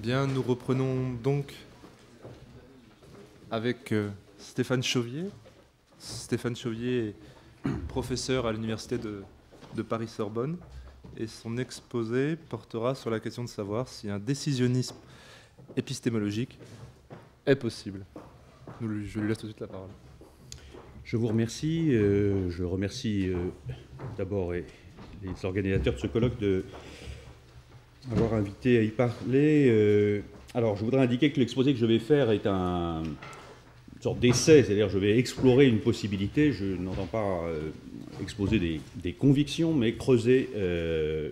Bien, nous reprenons donc avec Stéphane Chauvier. Stéphane Chauvier est professeur à l'université de Paris-Sorbonne et son exposé portera sur la question de savoir si un décisionnisme épistémologique est possible. Je lui laisse tout de suite la parole. Je vous remercie. Je remercie d'abord les organisateurs de ce colloque de m'avoir invité à y parler. Alors, je voudrais indiquer que l'exposé que je vais faire est une sorte d'essai, c'est-à-dire je vais explorer une possibilité. Je n'entends pas exposer des convictions, mais creuser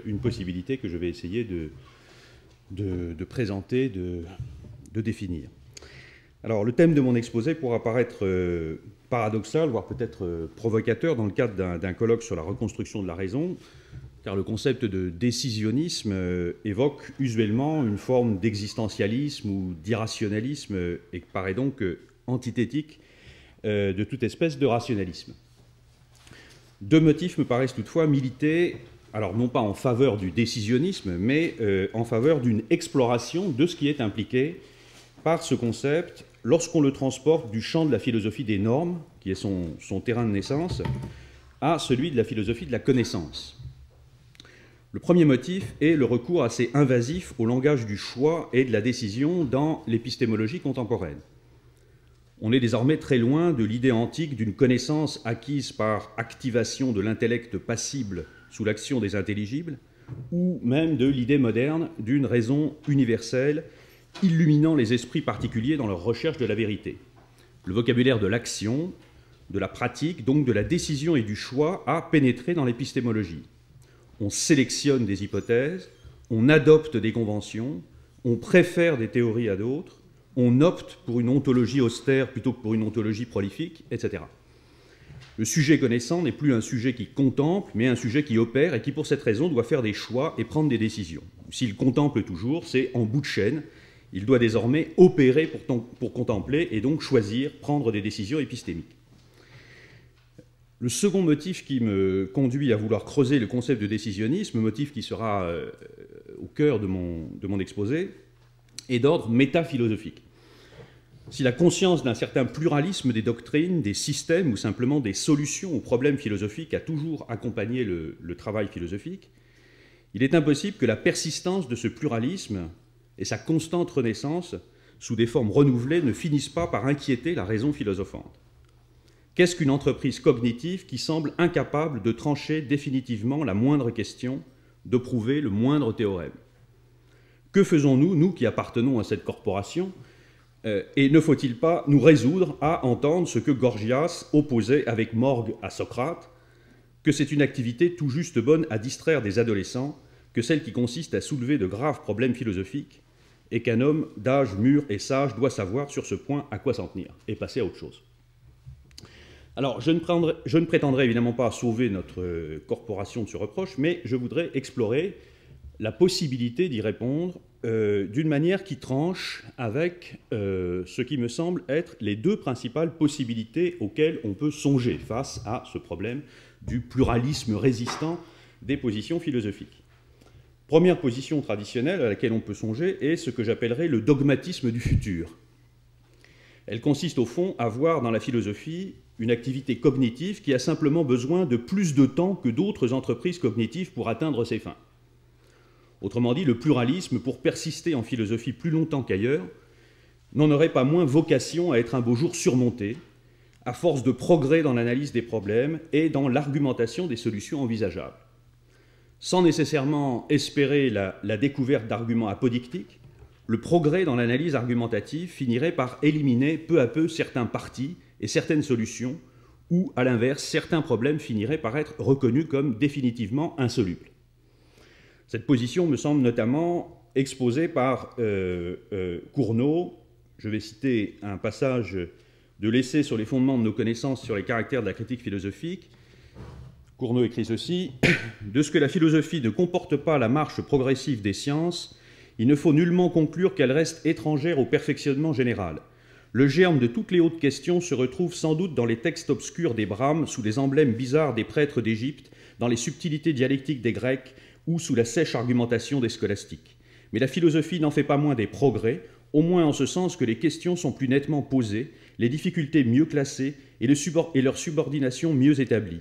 une possibilité que je vais essayer de présenter, de définir. Alors, le thème de mon exposé pourra paraître paradoxal, voire peut-être provocateur dans le cadre d'un colloque sur la reconstruction de la raison, car le concept de décisionnisme évoque usuellement une forme d'existentialisme ou d'irrationalisme et paraît donc antithétique de toute espèce de rationalisme. Deux motifs me paraissent toutefois militer, alors non pas en faveur du décisionnisme, mais en faveur d'une exploration de ce qui est impliqué par ce concept lorsqu'on le transporte du champ de la philosophie des normes, qui est son terrain de naissance, à celui de la philosophie de la connaissance. Le premier motif est le recours assez invasif au langage du choix et de la décision dans l'épistémologie contemporaine. On est désormais très loin de l'idée antique d'une connaissance acquise par activation de l'intellect passible sous l'action des intelligibles, ou même de l'idée moderne d'une raison universelle illuminant les esprits particuliers dans leur recherche de la vérité. Le vocabulaire de l'action, de la pratique, donc de la décision et du choix, a pénétré dans l'épistémologie. On sélectionne des hypothèses, on adopte des conventions, on préfère des théories à d'autres, on opte pour une ontologie austère plutôt que pour une ontologie prolifique, etc. Le sujet connaissant n'est plus un sujet qui contemple, mais un sujet qui opère et qui, pour cette raison, doit faire des choix et prendre des décisions. S'il contemple toujours, c'est en bout de chaîne. Il doit désormais opérer pour contempler et donc choisir, prendre des décisions épistémiques. Le second motif qui me conduit à vouloir creuser le concept de décisionnisme, motif qui sera au cœur de mon exposé, est d'ordre métaphilosophique. Si la conscience d'un certain pluralisme des doctrines, des systèmes ou simplement des solutions aux problèmes philosophiques a toujours accompagné le travail philosophique, il est impossible que la persistance de ce pluralisme et sa constante renaissance sous des formes renouvelées ne finissent pas par inquiéter la raison philosophante. Qu'est-ce qu'une entreprise cognitive qui semble incapable de trancher définitivement la moindre question, de prouver le moindre théorème? Que faisons-nous, nous qui appartenons à cette corporation, et ne faut-il pas nous résoudre à entendre ce que Gorgias opposait avec Morgue à Socrate, que c'est une activité tout juste bonne à distraire des adolescents, que celle qui consiste à soulever de graves problèmes philosophiques, et qu'un homme d'âge mûr et sage doit savoir sur ce point à quoi s'en tenir, et passer à autre chose. Alors, je ne prétendrai évidemment pas sauver notre corporation de ce reproche, mais je voudrais explorer la possibilité d'y répondre d'une manière qui tranche avec ce qui me semble être les deux principales possibilités auxquelles on peut songer face à ce problème du pluralisme résistant des positions philosophiques. Première position traditionnelle à laquelle on peut songer est ce que j'appellerais le dogmatisme du futur. Elle consiste au fond à voir dans la philosophie une activité cognitive qui a simplement besoin de plus de temps que d'autres entreprises cognitives pour atteindre ses fins. Autrement dit, le pluralisme, pour persister en philosophie plus longtemps qu'ailleurs, n'en aurait pas moins vocation à être un beau jour surmonté, à force de progrès dans l'analyse des problèmes et dans l'argumentation des solutions envisageables. Sans nécessairement espérer la découverte d'arguments apodictiques, le progrès dans l'analyse argumentative finirait par éliminer peu à peu certains partis et certaines solutions, ou, à l'inverse, certains problèmes finiraient par être reconnus comme définitivement insolubles. Cette position me semble notamment exposée par Cournot. Je vais citer un passage de l'essai sur les fondements de nos connaissances sur les caractères de la critique philosophique. Cournot écrit ceci: « De ce que la philosophie ne comporte pas la marche progressive des sciences, il ne faut nullement conclure qu'elle reste étrangère au perfectionnement général. Le germe de toutes les hautes questions se retrouve sans doute dans les textes obscurs des Brahmes, sous les emblèmes bizarres des prêtres d'Égypte, dans les subtilités dialectiques des Grecs ou sous la sèche argumentation des scolastiques. Mais la philosophie n'en fait pas moins des progrès, au moins en ce sens que les questions sont plus nettement posées, les difficultés mieux classées et leur subordination mieux établie.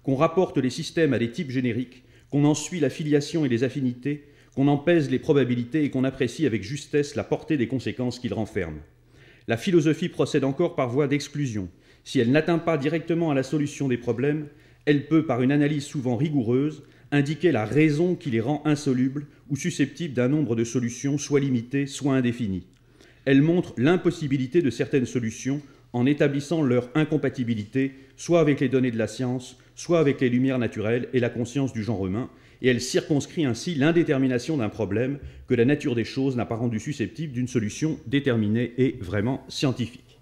Qu'on rapporte les systèmes à des types génériques, qu'on en suit la filiation et les affinités, qu'on en pèse les probabilités et qu'on apprécie avec justesse la portée des conséquences qu'ils renferment. La philosophie procède encore par voie d'exclusion. Si elle n'atteint pas directement à la solution des problèmes, elle peut, par une analyse souvent rigoureuse, indiquer la raison qui les rend insolubles ou susceptibles d'un nombre de solutions soit limité, soit indéfini. Elle montre l'impossibilité de certaines solutions en établissant leur incompatibilité soit avec les données de la science, soit avec les lumières naturelles et la conscience du genre humain, et elle circonscrit ainsi l'indétermination d'un problème que la nature des choses n'a pas rendu susceptible d'une solution déterminée et vraiment scientifique.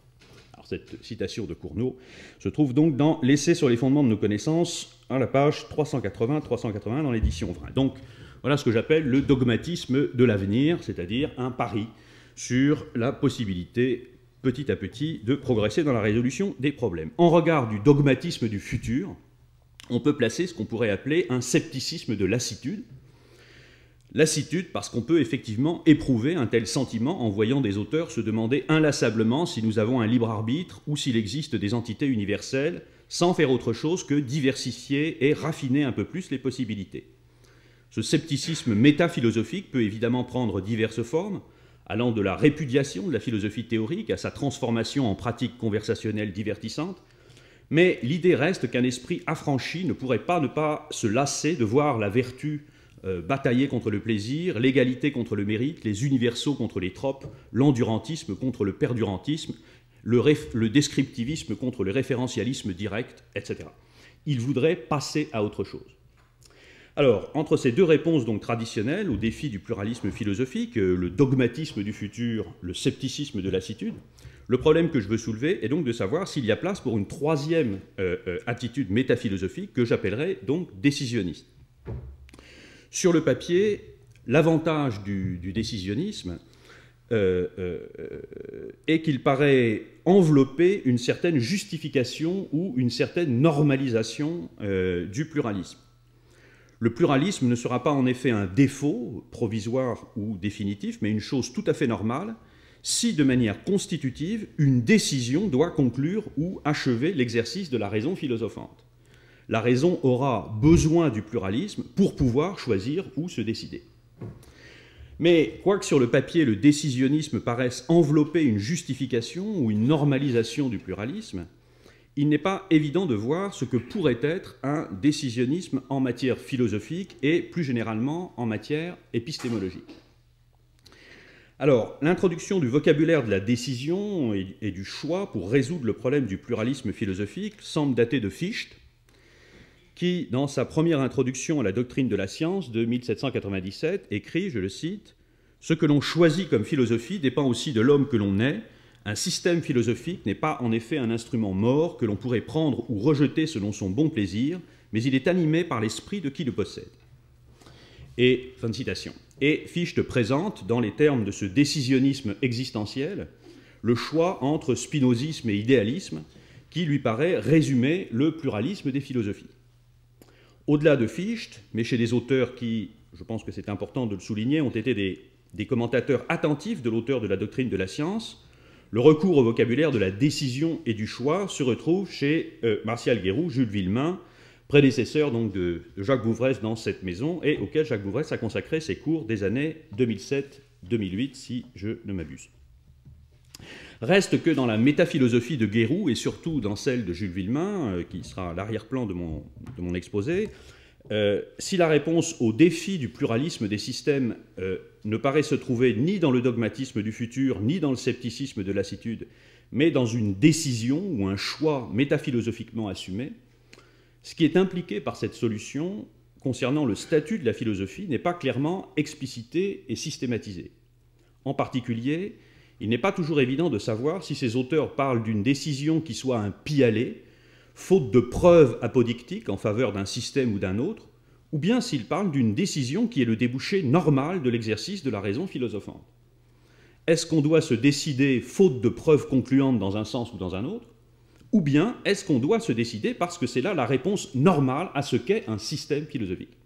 Alors, cette citation de Cournot se trouve donc dans l'Essai sur les fondements de nos connaissances, à la page 380-381 dans l'édition Vrin. Donc, voilà ce que j'appelle le dogmatisme de l'avenir, c'est-à-dire un pari sur la possibilité, petit à petit, de progresser dans la résolution des problèmes. En regard du dogmatisme du futur, on peut placer ce qu'on pourrait appeler un scepticisme de lassitude. Lassitude parce qu'on peut effectivement éprouver un tel sentiment en voyant des auteurs se demander inlassablement si nous avons un libre arbitre ou s'il existe des entités universelles, sans faire autre chose que diversifier et raffiner un peu plus les possibilités. Ce scepticisme métaphilosophique peut évidemment prendre diverses formes, allant de la répudiation de la philosophie théorique à sa transformation en pratique conversationnelle divertissante, mais l'idée reste qu'un esprit affranchi ne pourrait pas ne pas se lasser de voir la vertu batailler contre le plaisir, l'égalité contre le mérite, les universaux contre les tropes, l'endurantisme contre le perdurantisme, le descriptivisme contre le référentialisme direct, etc. Il voudrait passer à autre chose. Alors, entre ces deux réponses donc traditionnelles au défi du pluralisme philosophique, le dogmatisme du futur, le scepticisme de lassitude, le problème que je veux soulever est donc de savoir s'il y a place pour une troisième attitude métaphilosophique que j'appellerais donc décisionniste. Sur le papier, l'avantage du décisionnisme est qu'il paraît envelopper une certaine justification ou une certaine normalisation du pluralisme. Le pluralisme ne sera pas en effet un défaut provisoire ou définitif, mais une chose tout à fait normale, si de manière constitutive, une décision doit conclure ou achever l'exercice de la raison philosophante. La raison aura besoin du pluralisme pour pouvoir choisir ou se décider. Mais quoique sur le papier le décisionnisme paraisse envelopper une justification ou une normalisation du pluralisme, il n'est pas évident de voir ce que pourrait être un décisionnisme en matière philosophique et plus généralement en matière épistémologique. Alors, l'introduction du vocabulaire de la décision et du choix pour résoudre le problème du pluralisme philosophique semble dater de Fichte, qui, dans sa première introduction à la doctrine de la science de 1797, écrit, je le cite, « Ce que l'on choisit comme philosophie dépend aussi de l'homme que l'on est. Un système philosophique n'est pas en effet un instrument mort que l'on pourrait prendre ou rejeter selon son bon plaisir, mais il est animé par l'esprit de qui le possède. » Et, fin de citation. Et Fichte présente, dans les termes de ce décisionnisme existentiel, le choix entre spinozisme et idéalisme, qui lui paraît résumer le pluralisme des philosophies. Au-delà de Fichte, mais chez des auteurs qui, je pense que c'est important de le souligner, ont été des commentateurs attentifs de l'auteur de la doctrine de la science, le recours au vocabulaire de la décision et du choix se retrouve chez Martial Guéroult, Jules Villemain, prédécesseur donc de Jacques Bouvresse dans cette maison, et auquel Jacques Bouvresse a consacré ses cours des années 2007-2008, si je ne m'abuse. Reste que dans la métaphilosophie de Guéroult, et surtout dans celle de Jules Villemain, qui sera à l'arrière-plan de mon exposé, si la réponse au défi du pluralisme des systèmes ne paraît se trouver ni dans le dogmatisme du futur, ni dans le scepticisme de lassitude, mais dans une décision ou un choix métaphilosophiquement assumé, ce qui est impliqué par cette solution concernant le statut de la philosophie n'est pas clairement explicité et systématisé. En particulier, il n'est pas toujours évident de savoir si ces auteurs parlent d'une décision qui soit un pis-aller, faute de preuves apodictiques en faveur d'un système ou d'un autre, ou bien s'ils parlent d'une décision qui est le débouché normal de l'exercice de la raison philosophante. Est-ce qu'on doit se décider faute de preuves concluantes dans un sens ou dans un autre, ou bien est-ce qu'on doit se décider parce que c'est là la réponse normale à ce qu'est un système philosophique?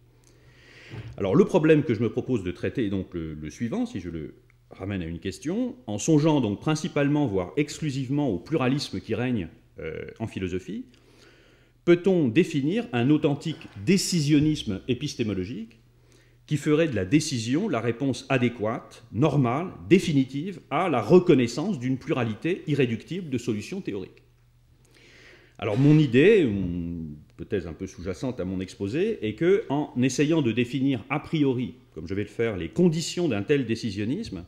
Alors le problème que je me propose de traiter est donc le suivant, si je le ramène à une question, en songeant donc principalement, voire exclusivement au pluralisme qui règne en philosophie, peut-on définir un authentique décisionnisme épistémologique qui ferait de la décision la réponse adéquate, normale, définitive à la reconnaissance d'une pluralité irréductible de solutions théoriques? Alors mon idée, peut-être un peu sous-jacente à mon exposé, est qu'en essayant de définir a priori, comme je vais le faire, les conditions d'un tel décisionnisme,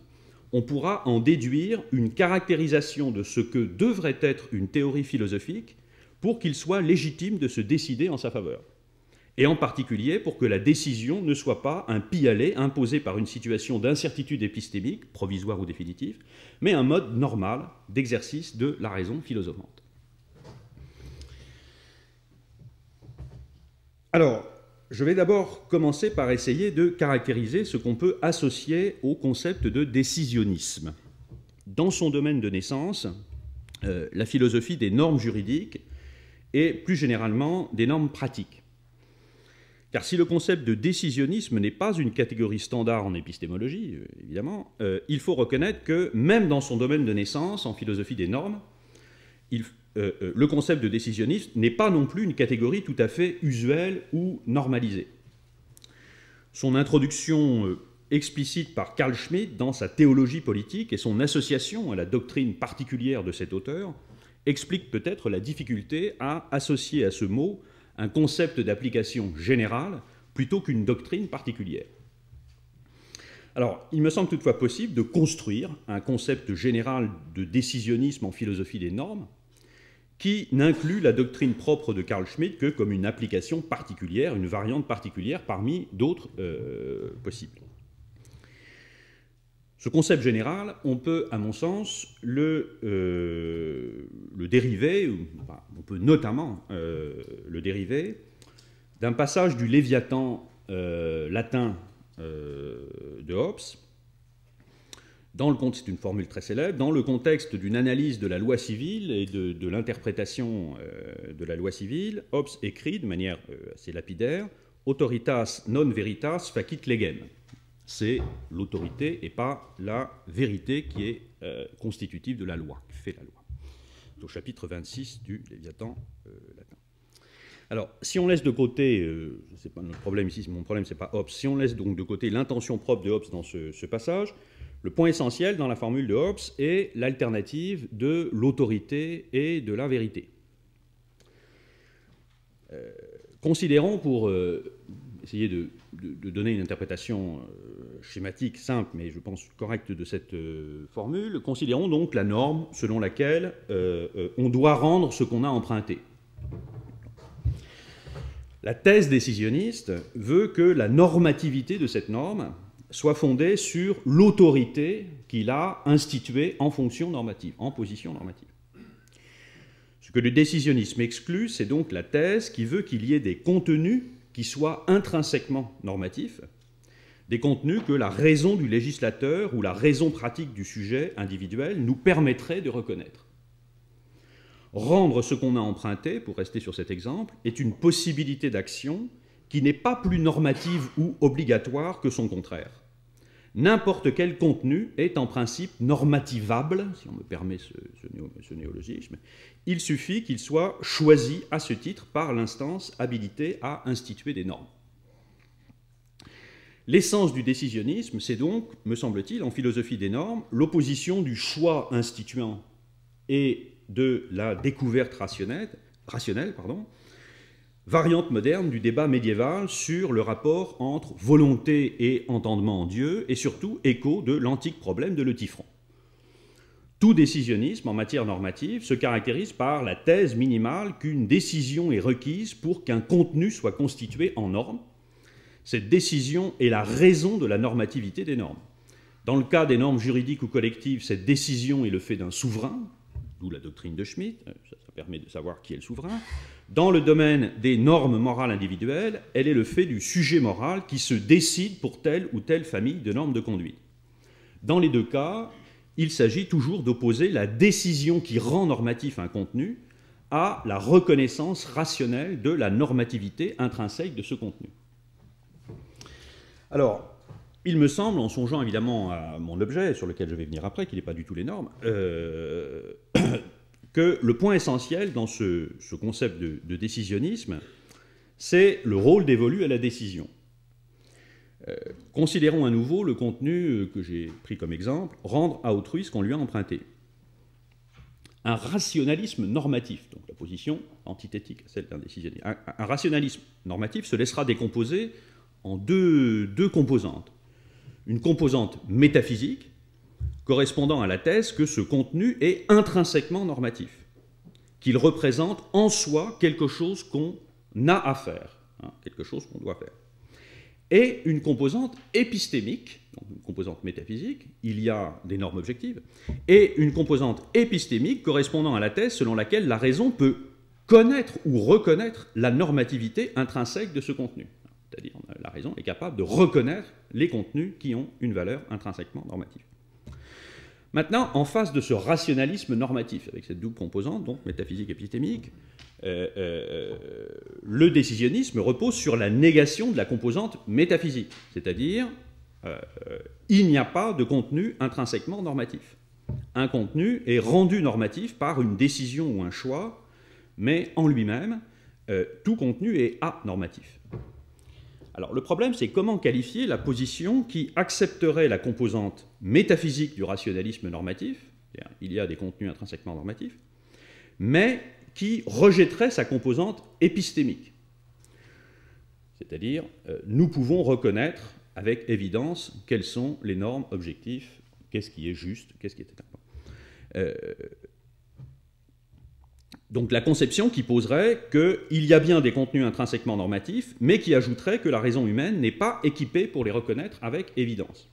on pourra en déduire une caractérisation de ce que devrait être une théorie philosophique pour qu'il soit légitime de se décider en sa faveur. Et en particulier pour que la décision ne soit pas un pis-aller imposé par une situation d'incertitude épistémique, provisoire ou définitive, mais un mode normal d'exercice de la raison philosophante. Alors, je vais d'abord commencer par essayer de caractériser ce qu'on peut associer au concept de décisionnisme. Dans son domaine de naissance, la philosophie des normes juridiques et plus généralement des normes pratiques. Car si le concept de décisionnisme n'est pas une catégorie standard en épistémologie, évidemment, il faut reconnaître que même dans son domaine de naissance, en philosophie des normes, le concept de décisionnisme n'est pas non plus une catégorie tout à fait usuelle ou normalisée. Son introduction explicite par Carl Schmitt dans sa théologie politique et son association à la doctrine particulière de cet auteur explique peut-être la difficulté à associer à ce mot un concept d'application générale plutôt qu'une doctrine particulière. Alors, il me semble toutefois possible de construire un concept général de décisionnisme en philosophie des normes qui n'inclut la doctrine propre de Carl Schmitt que comme une application particulière, une variante particulière parmi d'autres possibles. Ce concept général, on peut, à mon sens, le dériver, on peut notamment le dériver d'un passage du Léviathan latin de Hobbes, c'est une formule très célèbre, dans le contexte d'une analyse de la loi civile et de l'interprétation de la loi civile. Hobbes écrit de manière assez lapidaire « Autoritas non veritas facit legem ». C'est l'autorité et pas la vérité qui est constitutive de la loi, qui fait la loi. C'est au chapitre 26 du Léviathan latin. Alors, si on laisse de côté, c'est pas notre problème ici, mon problème c'est pas Hobbes, si on laisse donc de côté l'intention propre de Hobbes dans ce passage, le point essentiel dans la formule de Hobbes est l'alternative de l'autorité et de la vérité. Considérons, pour essayer de donner une interprétation schématique, simple, mais je pense correcte de cette formule, considérons donc la norme selon laquelle on doit rendre ce qu'on a emprunté. La thèse décisionniste veut que la normativité de cette norme soit fondée sur l'autorité qu'il a instituée en fonction normative, en position normative. Ce que le décisionnisme exclut, c'est donc la thèse qui veut qu'il y ait des contenus qui soient intrinsèquement normatifs, des contenus que la raison du législateur ou la raison pratique du sujet individuel nous permettrait de reconnaître. Rendre ce qu'on a emprunté, pour rester sur cet exemple, est une possibilité d'action qui n'est pas plus normative ou obligatoire que son contraire. N'importe quel contenu est en principe normativable, si on me permet ce néologisme. Il suffit qu'il soit choisi à ce titre par l'instance habilitée à instituer des normes. L'essence du décisionnisme, c'est donc, me semble-t-il, en philosophie des normes, l'opposition du choix instituant et de la découverte rationnelle, variante moderne du débat médiéval sur le rapport entre volonté et entendement en Dieu, et surtout écho de l'antique problème de Leutifron. Tout décisionnisme en matière normative se caractérise par la thèse minimale qu'une décision est requise pour qu'un contenu soit constitué en norme. Cette décision est la raison de la normativité des normes. Dans le cas des normes juridiques ou collectives, cette décision est le fait d'un souverain, d'où la doctrine de Schmitt, ça permet de savoir qui est le souverain. Dans le domaine des normes morales individuelles, elle est le fait du sujet moral qui se décide pour telle ou telle famille de normes de conduite. Dans les deux cas, il s'agit toujours d'opposer la décision qui rend normatif un contenu à la reconnaissance rationnelle de la normativité intrinsèque de ce contenu. Alors, il me semble, en songeant évidemment à mon objet, sur lequel je vais venir après, qui n'est pas du tout les normes, que le point essentiel dans ce concept de décisionnisme, c'est le rôle dévolu à la décision. Considérons à nouveau le contenu que j'ai pris comme exemple, rendre à autrui ce qu'on lui a emprunté. Un rationalisme normatif, donc la position antithétique à celle d'un décisionnisme, un rationalisme normatif se laissera décomposer en deux composantes. Une composante métaphysique, correspondant à la thèse que ce contenu est intrinsèquement normatif, qu'il représente en soi quelque chose qu'on a à faire, quelque chose qu'on doit faire. Et une composante épistémique, donc une composante métaphysique, il y a des normes objectives, et une composante épistémique correspondant à la thèse selon laquelle la raison peut connaître ou reconnaître la normativité intrinsèque de ce contenu. C'est-à-dire la raison est capable de reconnaître les contenus qui ont une valeur intrinsèquement normative. Maintenant, en face de ce rationalisme normatif, avec cette double composante, donc métaphysique et épistémique, le décisionnisme repose sur la négation de la composante métaphysique, c'est-à-dire il n'y a pas de contenu intrinsèquement normatif. Un contenu est rendu normatif par une décision ou un choix, mais en lui-même, tout contenu est anormatif. Alors le problème, c'est comment qualifier la position qui accepterait la composante métaphysique du rationalisme normatif, c'est-à-dire il y a des contenus intrinsèquement normatifs, mais qui rejetterait sa composante épistémique. C'est-à-dire, nous pouvons reconnaître avec évidence quelles sont les normes objectives, qu'est-ce qui est juste, qu'est-ce qui est important. Donc la conception qui poserait qu'il y a bien des contenus intrinsèquement normatifs, mais qui ajouterait que la raison humaine n'est pas équipée pour les reconnaître avec évidence.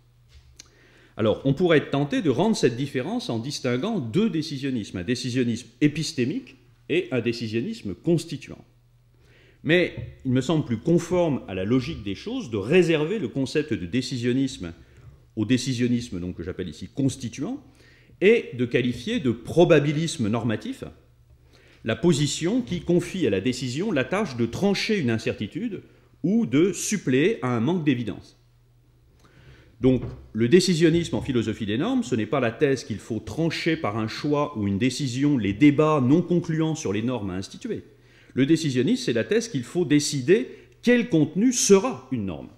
Alors, on pourrait être tenté de rendre cette différence en distinguant deux décisionnismes, un décisionnisme épistémique et un décisionnisme constituant. Mais il me semble plus conforme à la logique des choses de réserver le concept de décisionnisme au décisionnisme donc, que j'appelle ici constituant, et de qualifier de probabilisme normatif la position qui confie à la décision la tâche de trancher une incertitude ou de suppléer à un manque d'évidence. Donc, le décisionnisme en philosophie des normes, ce n'est pas la thèse qu'il faut trancher par un choix ou une décision les débats non concluants sur les normes à instituer. Le décisionnisme, c'est la thèse qu'il faut décider quel contenu sera une norme.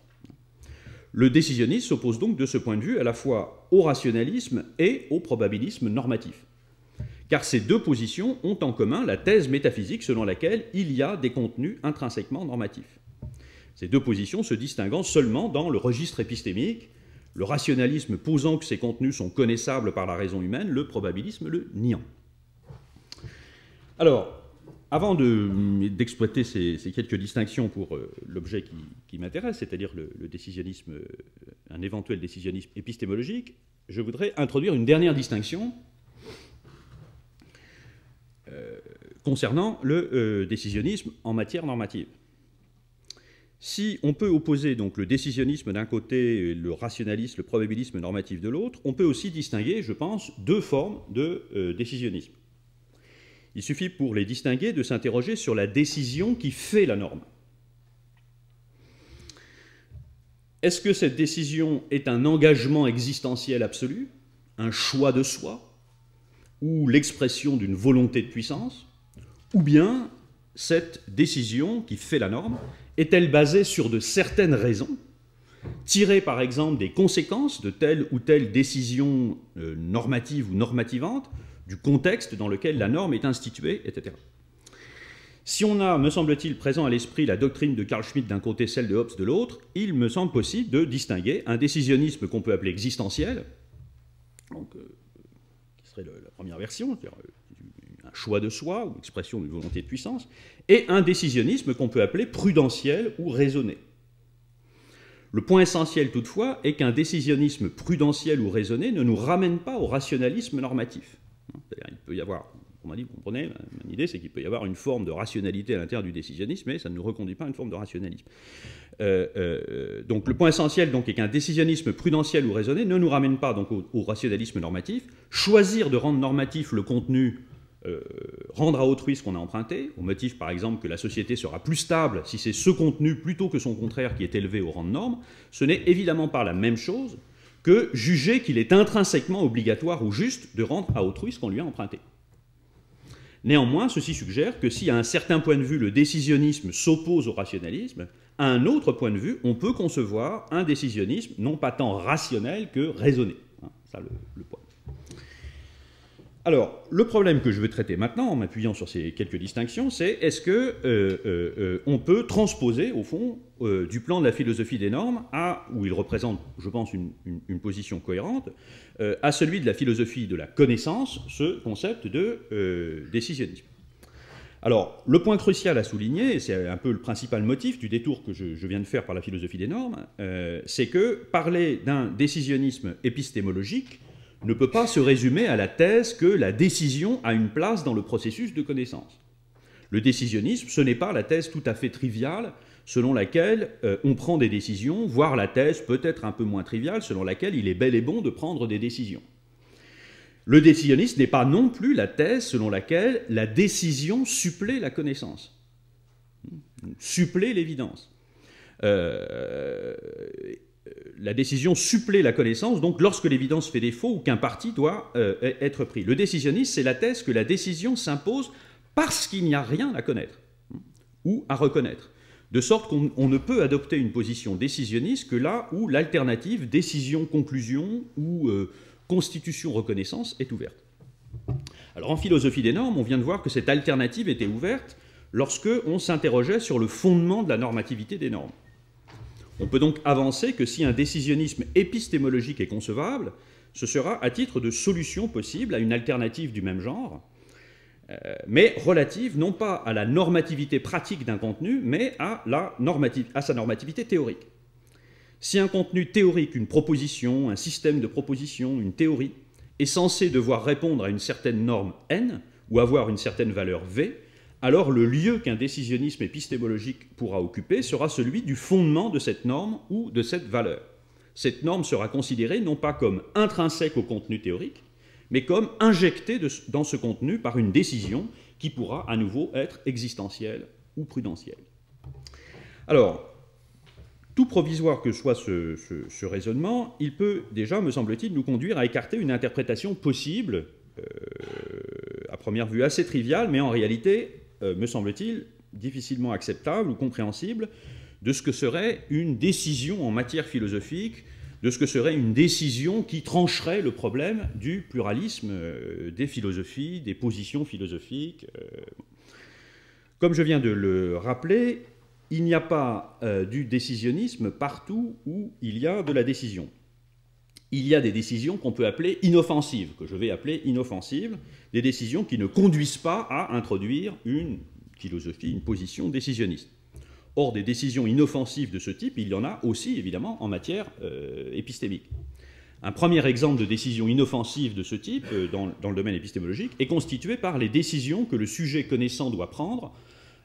Le décisionnisme s'oppose donc de ce point de vue à la fois au rationalisme et au probabilisme normatif. Car ces deux positions ont en commun la thèse métaphysique selon laquelle il y a des contenus intrinsèquement normatifs. Ces deux positions se distinguant seulement dans le registre épistémique, le rationalisme posant que ces contenus sont connaissables par la raison humaine, le probabilisme le niant. Alors, avant d'exploiter ces quelques distinctions pour l'objet qui m'intéresse, c'est-à-dire le décisionnisme, un éventuel décisionnisme épistémologique, je voudrais introduire une dernière distinction concernant le décisionnisme en matière normative. Si on peut opposer donc le décisionnisme d'un côté et le rationalisme, le probabilisme normatif de l'autre, on peut aussi distinguer, je pense, deux formes de décisionnisme. Il suffit pour les distinguer de s'interroger sur la décision qui fait la norme. Est-ce que cette décision est un engagement existentiel absolu, un choix de soi, ou l'expression d'une volonté de puissance, ou bien cette décision qui fait la norme est-elle basée sur de certaines raisons, tirées par exemple des conséquences de telle ou telle décision normative ou normativante, du contexte dans lequel la norme est instituée, etc. Si on a, me semble-t-il, présent à l'esprit la doctrine de Carl Schmitt d'un côté, celle de Hobbes de l'autre, il me semble possible de distinguer un décisionnisme qu'on peut appeler existentiel, donc, qui serait la première version, c'est-à-dire un choix de soi ou l'expression d'une volonté de puissance, et un décisionnisme qu'on peut appeler prudentiel ou raisonné. Le point essentiel toutefois est qu'un décisionnisme prudentiel ou raisonné ne nous ramène pas au rationalisme normatif. C'est-à-dire, il peut y avoir, on m'a dit, vous comprenez, mon idée c'est qu'il peut y avoir une forme de rationalité à l'intérieur du décisionnisme, mais ça ne nous reconduit pas à une forme de rationalisme. Donc le point essentiel donc, est qu'un décisionnisme prudentiel ou raisonné ne nous ramène pas donc, au rationalisme normatif. Choisir de rendre normatif le contenu rendre à autrui ce qu'on a emprunté, au motif par exemple que la société sera plus stable si c'est ce contenu plutôt que son contraire qui est élevé au rang de norme, ce n'est évidemment pas la même chose que juger qu'il est intrinsèquement obligatoire ou juste de rendre à autrui ce qu'on lui a emprunté. Néanmoins, ceci suggère que si à un certain point de vue le décisionnisme s'oppose au rationalisme, à un autre point de vue, on peut concevoir un décisionnisme non pas tant rationnel que raisonné. Ça, le point. Alors, le problème que je veux traiter maintenant, en m'appuyant sur ces quelques distinctions, c'est est-ce qu'on peut transposer, au fond, du plan de la philosophie des normes, où il représente, je pense, une position cohérente, à celui de la philosophie de la connaissance, ce concept de décisionnisme. Alors, le point crucial à souligner, et c'est un peu le principal motif du détour que je viens de faire par la philosophie des normes, c'est que parler d'un décisionnisme épistémologique ne peut pas se résumer à la thèse que la décision a une place dans le processus de connaissance. Le décisionnisme, ce n'est pas la thèse tout à fait triviale selon laquelle on prend des décisions, voire la thèse peut-être un peu moins triviale selon laquelle il est bel et bon de prendre des décisions. Le décisionnisme n'est pas non plus la thèse selon laquelle la décision supplée la connaissance, supplée l'évidence. La décision supplée la connaissance, donc lorsque l'évidence fait défaut ou qu'un parti doit être pris. Le décisionnisme, c'est la thèse que la décision s'impose parce qu'il n'y a rien à connaître ou à reconnaître. De sorte qu'on ne peut adopter une position décisionniste que là où l'alternative décision-conclusion ou constitution-reconnaissance est ouverte. Alors en philosophie des normes, on vient de voir que cette alternative était ouverte lorsque on s'interrogeait sur le fondement de la normativité des normes. On peut donc avancer que si un décisionnisme épistémologique est concevable, ce sera à titre de solution possible à une alternative du même genre, mais relative non pas à la normativité pratique d'un contenu, mais à sa normativité théorique. Si un contenu théorique, une proposition, un système de propositions, une théorie, est censé devoir répondre à une certaine norme N, ou avoir une certaine valeur V, alors le lieu qu'un décisionnisme épistémologique pourra occuper sera celui du fondement de cette norme ou de cette valeur. Cette norme sera considérée non pas comme intrinsèque au contenu théorique, mais comme injectée dans ce contenu par une décision qui pourra à nouveau être existentielle ou prudentielle. Alors, tout provisoire que soit ce raisonnement, il peut déjà, me semble-t-il, nous conduire à écarter une interprétation possible, à première vue assez triviale, mais en réalité, me semble-t-il, difficilement acceptable ou compréhensible, de ce que serait une décision en matière philosophique, de ce que serait une décision qui trancherait le problème du pluralisme des philosophies, des positions philosophiques. Comme je viens de le rappeler, il n'y a pas du décisionnisme partout où il y a de la décision. Il y a des décisions qu'on peut appeler inoffensives, que je vais appeler inoffensives, des décisions qui ne conduisent pas à introduire une philosophie, une position décisionniste. Or, des décisions inoffensives de ce type, il y en a aussi, évidemment, en matière épistémique. Un premier exemple de décision inoffensive de ce type, dans le domaine épistémologique, est constitué par les décisions que le sujet connaissant doit prendre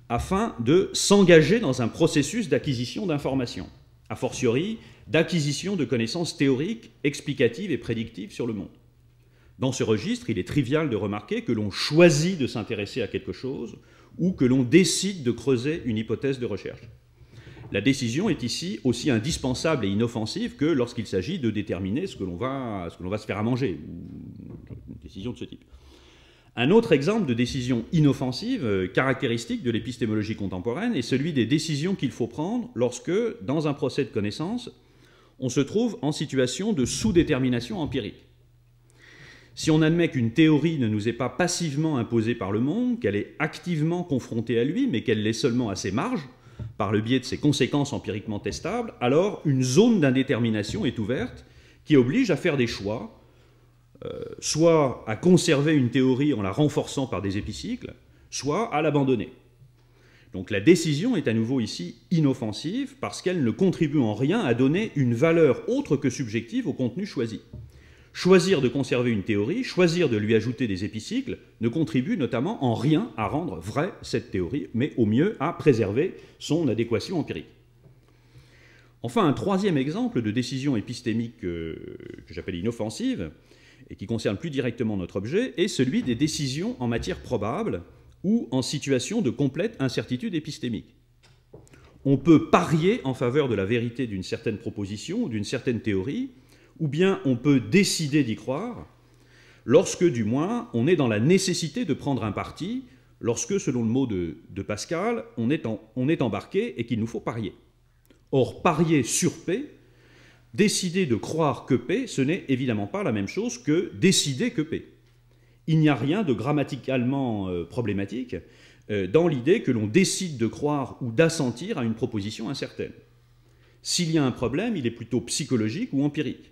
afin de s'engager dans un processus d'acquisition d'informations, a fortiori d'acquisition de connaissances théoriques, explicatives et prédictives sur le monde. Dans ce registre, il est trivial de remarquer que l'on choisit de s'intéresser à quelque chose ou que l'on décide de creuser une hypothèse de recherche. La décision est ici aussi indispensable et inoffensive que lorsqu'il s'agit de déterminer ce que l'on va se faire à manger, ou une décision de ce type. Un autre exemple de décision inoffensive, caractéristique de l'épistémologie contemporaine, est celui des décisions qu'il faut prendre lorsque, dans un procès de connaissance, on se trouve en situation de sous-détermination empirique. Si on admet qu'une théorie ne nous est pas passivement imposée par le monde, qu'elle est activement confrontée à lui, mais qu'elle l'est seulement à ses marges, par le biais de ses conséquences empiriquement testables, alors une zone d'indétermination est ouverte qui oblige à faire des choix, soit à conserver une théorie en la renforçant par des épicycles, soit à l'abandonner. Donc la décision est à nouveau ici inoffensive parce qu'elle ne contribue en rien à donner une valeur autre que subjective au contenu choisi. Choisir de conserver une théorie, choisir de lui ajouter des épicycles, ne contribue notamment en rien à rendre vraie cette théorie, mais au mieux à préserver son adéquation empirique. Enfin, un troisième exemple de décision épistémique que j'appelle inoffensive et qui concerne plus directement notre objet, est celui des décisions en matière probable ou en situation de complète incertitude épistémique. On peut parier en faveur de la vérité d'une certaine proposition ou d'une certaine théorie, ou bien on peut décider d'y croire, lorsque, du moins, on est dans la nécessité de prendre un parti, lorsque, selon le mot de Pascal, on est embarqué et qu'il nous faut parier. Or, parier sur P, décider de croire que P, ce n'est évidemment pas la même chose que décider que P. Il n'y a rien de grammaticalement problématique dans l'idée que l'on décide de croire ou d'assentir à une proposition incertaine. S'il y a un problème, il est plutôt psychologique ou empirique.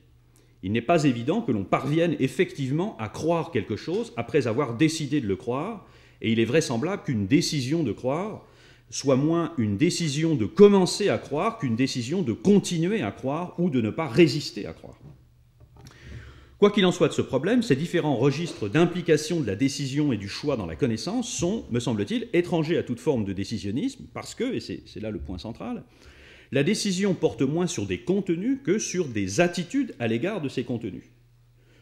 Il n'est pas évident que l'on parvienne effectivement à croire quelque chose après avoir décidé de le croire, et il est vraisemblable qu'une décision de croire soit moins une décision de commencer à croire qu'une décision de continuer à croire ou de ne pas résister à croire. Quoi qu'il en soit de ce problème, ces différents registres d'implication de la décision et du choix dans la connaissance sont, me semble-t-il, étrangers à toute forme de décisionnisme, parce que, et c'est là le point central, la décision porte moins sur des contenus que sur des attitudes à l'égard de ces contenus.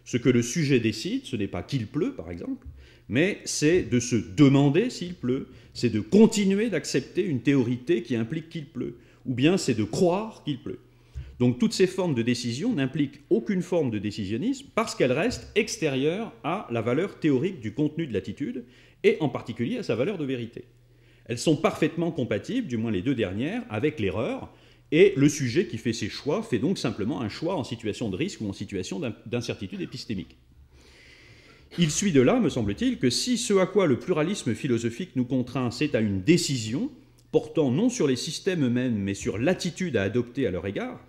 Ce que le sujet décide, ce n'est pas qu'il pleut, par exemple, mais c'est de se demander s'il pleut, c'est de continuer d'accepter une théorie T qui implique qu'il pleut, ou bien c'est de croire qu'il pleut. Donc toutes ces formes de décision n'impliquent aucune forme de décisionnisme parce qu'elles restent extérieures à la valeur théorique du contenu de l'attitude et en particulier à sa valeur de vérité. Elles sont parfaitement compatibles, du moins les deux dernières, avec l'erreur, et le sujet qui fait ses choix fait donc simplement un choix en situation de risque ou en situation d'incertitude épistémique. Il suit de là, me semble-t-il, que si ce à quoi le pluralisme philosophique nous contraint, c'est à une décision portant non sur les systèmes eux-mêmes, mais sur l'attitude à adopter à leur égard,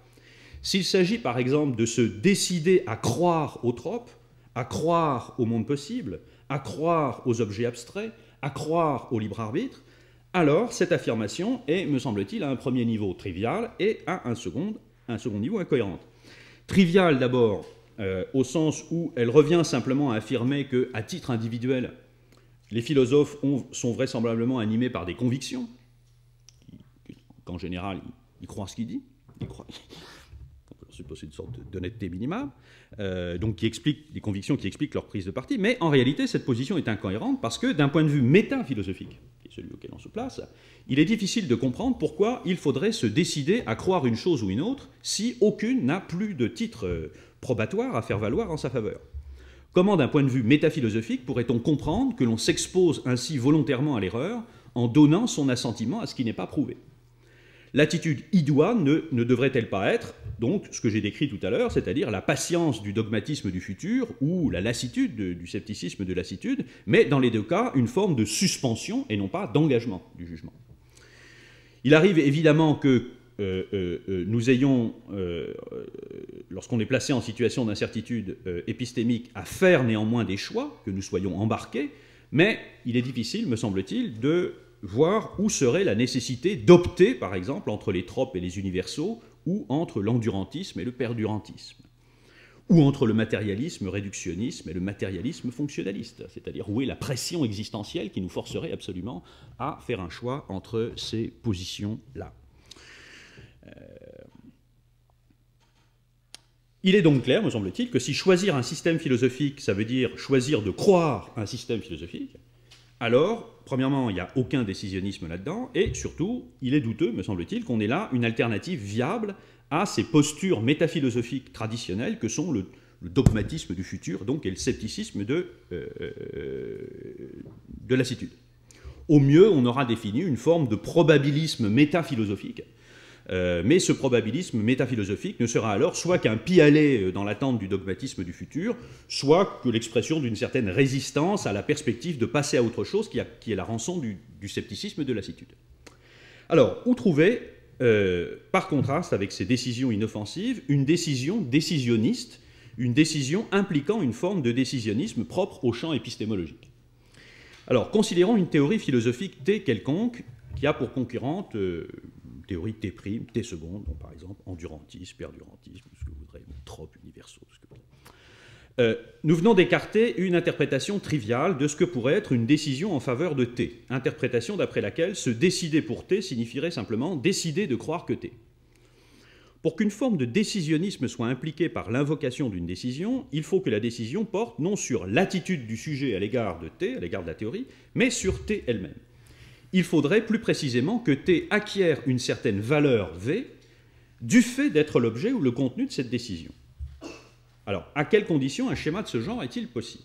s'il s'agit par exemple de se décider à croire aux tropes, à croire au monde possible, à croire aux objets abstraits, à croire au libre arbitre, alors cette affirmation est, me semble-t-il, à un premier niveau trivial et à un second niveau incohérente. Trivial d'abord, au sens où elle revient simplement à affirmer qu'à titre individuel, les philosophes sont vraisemblablement animés par des convictions, qu'en général, ils croient ce qu'ils disent, on peut supposer une sorte d'honnêteté minimale, donc qui expliquent des convictions qui expliquent leur prise de parti, mais en réalité, cette position est incohérente parce que, d'un point de vue métaphilosophique, qui est celui auquel on se place, il est difficile de comprendre pourquoi il faudrait se décider à croire une chose ou une autre si aucune n'a plus de titre probatoire à faire valoir en sa faveur. Comment, d'un point de vue métaphilosophique, pourrait-on comprendre que l'on s'expose ainsi volontairement à l'erreur en donnant son assentiment à ce qui n'est pas prouvé ? L'attitude idoine ne devrait-elle pas être, donc, ce que j'ai décrit tout à l'heure, c'est-à-dire la patience du dogmatisme du futur ou la lassitude du scepticisme de lassitude, mais dans les deux cas, une forme de suspension et non pas d'engagement du jugement. Il arrive évidemment que nous ayons, lorsqu'on est placé en situation d'incertitude épistémique, à faire néanmoins des choix, que nous soyons embarqués, mais il est difficile, me semble-t-il, de voir où serait la nécessité d'opter, par exemple, entre les tropes et les universaux, ou entre l'endurantisme et le perdurantisme, ou entre le matérialisme réductionnisme et le matérialisme fonctionnaliste, c'est-à-dire où est la pression existentielle qui nous forcerait absolument à faire un choix entre ces positions-là. Il est donc clair, me semble-t-il, que si choisir un système philosophique, ça veut dire choisir de croire un système philosophique, alors, premièrement, il n'y a aucun décisionnisme là-dedans, et surtout, il est douteux, me semble-t-il, qu'on ait là une alternative viable à ces postures métaphilosophiques traditionnelles que sont le dogmatisme du futur, donc, et le scepticisme de lassitude. Au mieux, on aura défini une forme de probabilisme métaphilosophique, mais ce probabilisme métaphilosophique ne sera alors soit qu'un pis-aller dans l'attente du dogmatisme du futur, soit que l'expression d'une certaine résistance à la perspective de passer à autre chose qui est la rançon du scepticisme de lassitude. Alors, où trouver, par contraste avec ces décisions inoffensives, une décision décisionniste, une décision impliquant une forme de décisionnisme propre au champ épistémologique? Alors, considérons une théorie philosophique T quelconque qui a pour concurrente théorie T', T seconde, donc par exemple endurantisme, perdurantisme, ce que vous voudrez, tropes, universaux, ce que vous voudrez. Nous venons d'écarter une interprétation triviale de ce que pourrait être une décision en faveur de T, interprétation d'après laquelle se décider pour T signifierait simplement décider de croire que T. Pour qu'une forme de décisionnisme soit impliquée par l'invocation d'une décision, il faut que la décision porte non sur l'attitude du sujet à l'égard de T, à l'égard de la théorie, mais sur T elle-même. Il faudrait plus précisément que T acquiert une certaine valeur V du fait d'être l'objet ou le contenu de cette décision. Alors, à quelles conditions un schéma de ce genre est-il possible?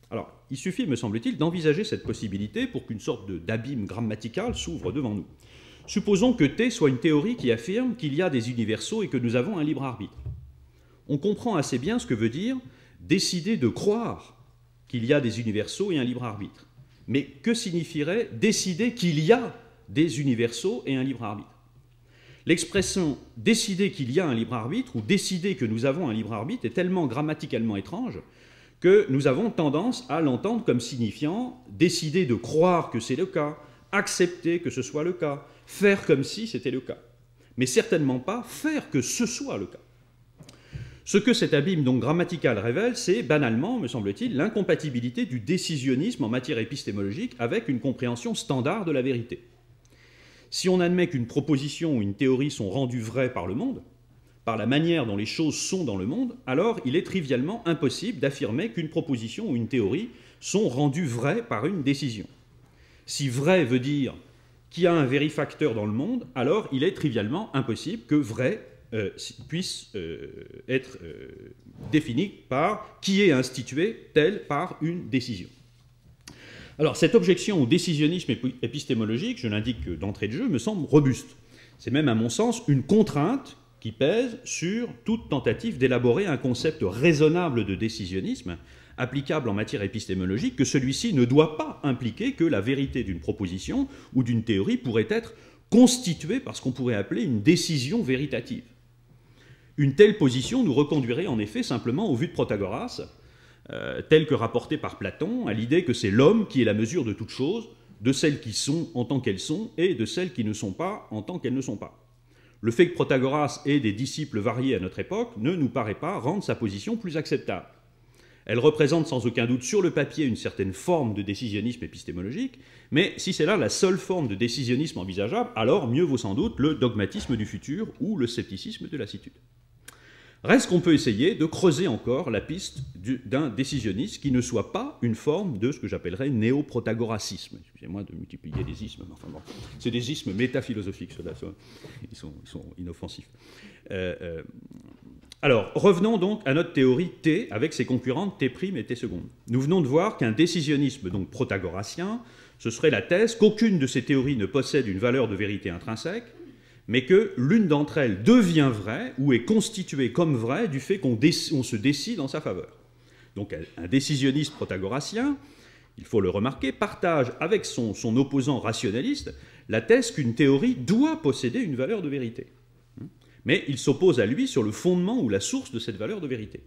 Alors, il suffit, me semble-t-il, d'envisager cette possibilité pour qu'une sorte d'abîme grammatical s'ouvre devant nous. Supposons que T soit une théorie qui affirme qu'il y a des universaux et que nous avons un libre arbitre. On comprend assez bien ce que veut dire décider de croire qu'il y a des universaux et un libre arbitre. Mais que signifierait décider qu'il y a des universaux et un libre arbitre? L'expression « décider qu'il y a un libre arbitre » ou « décider que nous avons un libre arbitre » est tellement grammaticalement étrange que nous avons tendance à l'entendre comme signifiant décider de croire que c'est le cas, accepter que ce soit le cas, faire comme si c'était le cas, mais certainement pas faire que ce soit le cas. Ce que cet abîme donc grammatical révèle, c'est banalement, me semble-t-il, l'incompatibilité du décisionnisme en matière épistémologique avec une compréhension standard de la vérité. Si on admet qu'une proposition ou une théorie sont rendues vraies par le monde, par la manière dont les choses sont dans le monde, alors il est trivialement impossible d'affirmer qu'une proposition ou une théorie sont rendues vraies par une décision. Si vrai veut dire qu'il y a un vérifacteur dans le monde, alors il est trivialement impossible que vrai puisse être défini par qui est institué tel par une décision. Alors cette objection au décisionnisme épistémologique, je l'indique d'entrée de jeu, me semble robuste. C'est même à mon sens une contrainte qui pèse sur toute tentative d'élaborer un concept raisonnable de décisionnisme applicable en matière épistémologique, que celui-ci ne doit pas impliquer que la vérité d'une proposition ou d'une théorie pourrait être constituée par ce qu'on pourrait appeler une décision véritative. Une telle position nous reconduirait en effet simplement aux vues de Protagoras, telles que rapportées par Platon, à l'idée que c'est l'homme qui est la mesure de toutes choses, de celles qui sont en tant qu'elles sont et de celles qui ne sont pas en tant qu'elles ne sont pas. Le fait que Protagoras ait des disciples variés à notre époque ne nous paraît pas rendre sa position plus acceptable. Elle représente sans aucun doute sur le papier une certaine forme de décisionnisme épistémologique, mais si c'est là la seule forme de décisionnisme envisageable, alors mieux vaut sans doute le dogmatisme du futur ou le scepticisme de lassitude. Reste qu'on peut essayer de creuser encore la piste d'un décisionnisme qui ne soit pas une forme de ce que j'appellerais néo-protagoracisme. Excusez-moi de multiplier les ismes, mais enfin bon, c'est des ismes métaphilosophiques, ceux-là, ils sont inoffensifs. Alors, revenons donc à notre théorie T avec ses concurrentes T' et T seconde. Nous venons de voir qu'un décisionnisme donc protagoracien, ce serait la thèse qu'aucune de ces théories ne possède une valeur de vérité intrinsèque, mais que l'une d'entre elles devient vraie ou est constituée comme vraie du fait qu'on se décide en sa faveur. Donc un décisionniste protagoracien, il faut le remarquer, partage avec son opposant rationaliste la thèse qu'une théorie doit posséder une valeur de vérité. Mais il s'oppose à lui sur le fondement ou la source de cette valeur de vérité.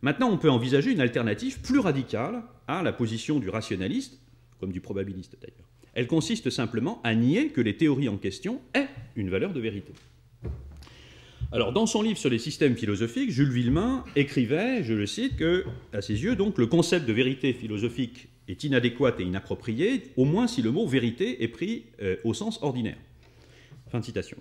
Maintenant, on peut envisager une alternative plus radicale à la position du rationaliste, comme du probabiliste d'ailleurs. Elle consiste simplement à nier que les théories en question aient une valeur de vérité. Alors, dans son livre sur les systèmes philosophiques, Jules Villemin écrivait, je le cite, que, à ses yeux, donc, le concept de vérité philosophique est inadéquat et inapproprié, au moins si le mot vérité est pris au sens ordinaire. Fin de citation.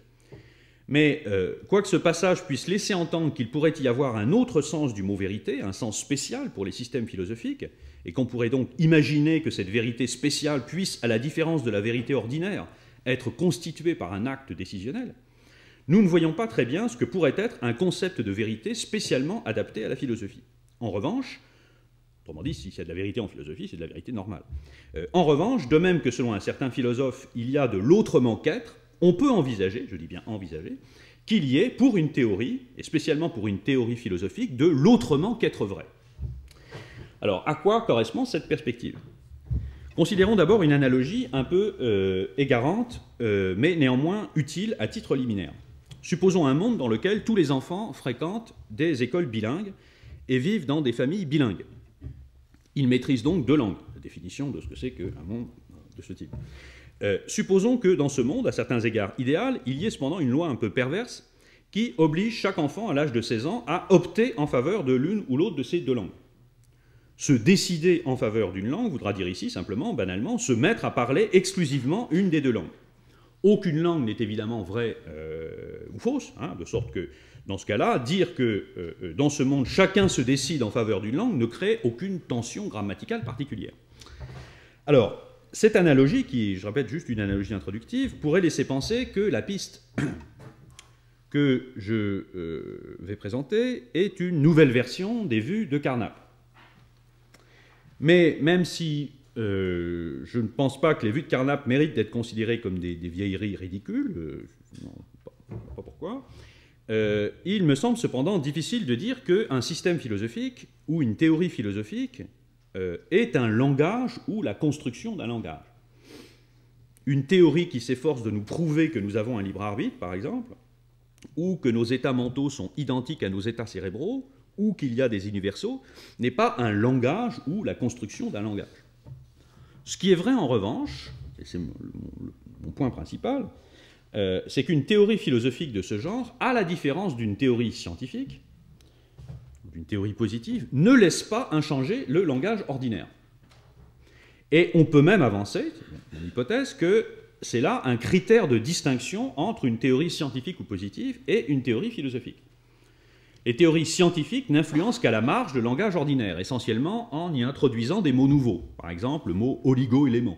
Mais, quoique ce passage puisse laisser entendre qu'il pourrait y avoir un autre sens du mot vérité, un sens spécial pour les systèmes philosophiques, et qu'on pourrait donc imaginer que cette vérité spéciale puisse, à la différence de la vérité ordinaire, être constituée par un acte décisionnel, nous ne voyons pas très bien ce que pourrait être un concept de vérité spécialement adapté à la philosophie. En revanche, autrement dit, s'il y a de la vérité en philosophie, c'est de la vérité normale. En revanche, de même que selon un certain philosophe, il y a de l'autrement qu'être, on peut envisager, je dis bien envisager, qu'il y ait pour une théorie, et spécialement pour une théorie philosophique, de l'autrement qu'être vrai. Alors, à quoi correspond cette perspective? Considérons d'abord une analogie un peu égarante, mais néanmoins utile à titre liminaire. Supposons un monde dans lequel tous les enfants fréquentent des écoles bilingues et vivent dans des familles bilingues. Ils maîtrisent donc deux langues, la définition de ce que c'est qu'un monde de ce type. Supposons que dans ce monde, à certains égards idéal, il y ait cependant une loi un peu perverse qui oblige chaque enfant à l'âge de 16 ans à opter en faveur de l'une ou l'autre de ces deux langues. Se décider en faveur d'une langue voudra dire ici simplement, banalement, se mettre à parler exclusivement une des deux langues. Aucune langue n'est évidemment vraie ou fausse, hein, de sorte que, dans ce cas-là, dire que dans ce monde, chacun se décide en faveur d'une langue ne crée aucune tension grammaticale particulière. Alors, cette analogie, qui, je répète, juste une analogie introductive, pourrait laisser penser que la piste que je vais présenter est une nouvelle version des vues de Carnap. Mais même si je ne pense pas que les vues de Carnap méritent d'être considérées comme des vieilleries ridicules, non, pas pourquoi, il me semble cependant difficile de dire qu'un système philosophique ou une théorie philosophique est un langage ou la construction d'un langage. Une théorie qui s'efforce de nous prouver que nous avons un libre arbitre, par exemple, ou que nos états mentaux sont identiques à nos états cérébraux, ou qu'il y a des universaux, n'est pas un langage ou la construction d'un langage. Ce qui est vrai en revanche, et c'est mon point principal, c'est qu'une théorie philosophique de ce genre, à la différence d'une théorie scientifique, d'une théorie positive, ne laisse pas inchanger le langage ordinaire. Et on peut même avancer, c'est mon hypothèse, que c'est là un critère de distinction entre une théorie scientifique ou positive et une théorie philosophique. Les théories scientifiques n'influencent qu'à la marge le langage ordinaire, essentiellement en y introduisant des mots nouveaux. Par exemple, le mot oligo-élément,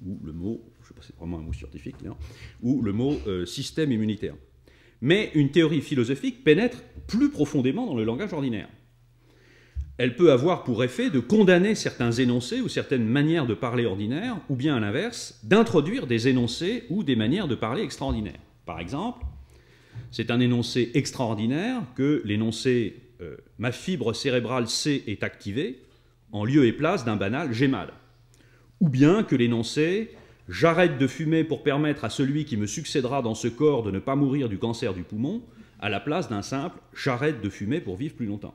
ou le mot, je ne sais pas si c'est vraiment un mot scientifique, là, ou le mot système immunitaire. Mais une théorie philosophique pénètre plus profondément dans le langage ordinaire. Elle peut avoir pour effet de condamner certains énoncés ou certaines manières de parler ordinaires, ou bien à l'inverse, d'introduire des énoncés ou des manières de parler extraordinaires. Par exemple, c'est un énoncé extraordinaire que l'énoncé « ma fibre cérébrale C est activée » en lieu et place d'un banal « j'ai mal ». Ou bien que l'énoncé « j'arrête de fumer pour permettre à celui qui me succédera dans ce corps de ne pas mourir du cancer du poumon » à la place d'un simple « j'arrête de fumer pour vivre plus longtemps ».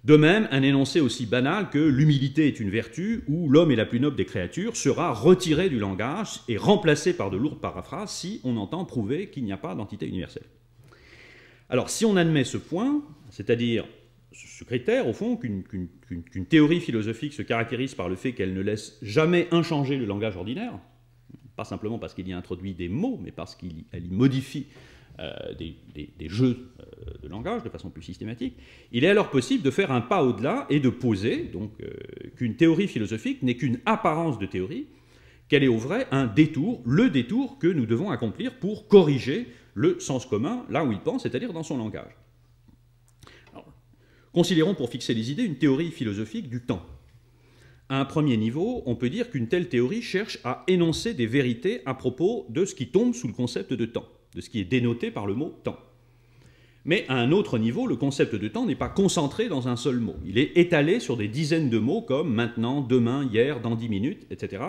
De même, un énoncé aussi banal que « l'humilité est une vertu » ou « l'homme est la plus noble des créatures » sera retiré du langage et remplacé par de lourdes paraphrases si on entend prouver qu'il n'y a pas d'entité universelle. Alors, si on admet ce point, c'est-à-dire ce critère, au fond, qu'une théorie philosophique se caractérise par le fait qu'elle ne laisse jamais inchanger le langage ordinaire, pas simplement parce qu'il y introduit des mots, mais parce qu'elle y modifie des jeux de langage de façon plus systématique, il est alors possible de faire un pas au-delà et de poser donc qu'une théorie philosophique n'est qu'une apparence de théorie, qu'elle est au vrai un détour, le détour que nous devons accomplir pour corriger le sens commun là où il pense, c'est-à-dire dans son langage. Alors, considérons pour fixer les idées une théorie philosophique du temps. À un premier niveau, on peut dire qu'une telle théorie cherche à énoncer des vérités à propos de ce qui tombe sous le concept de temps, de ce qui est dénoté par le mot « temps ». Mais à un autre niveau, le concept de temps n'est pas concentré dans un seul mot. Il est étalé sur des dizaines de mots comme « maintenant »,« demain »,« hier »,« dans 10 minutes », etc.,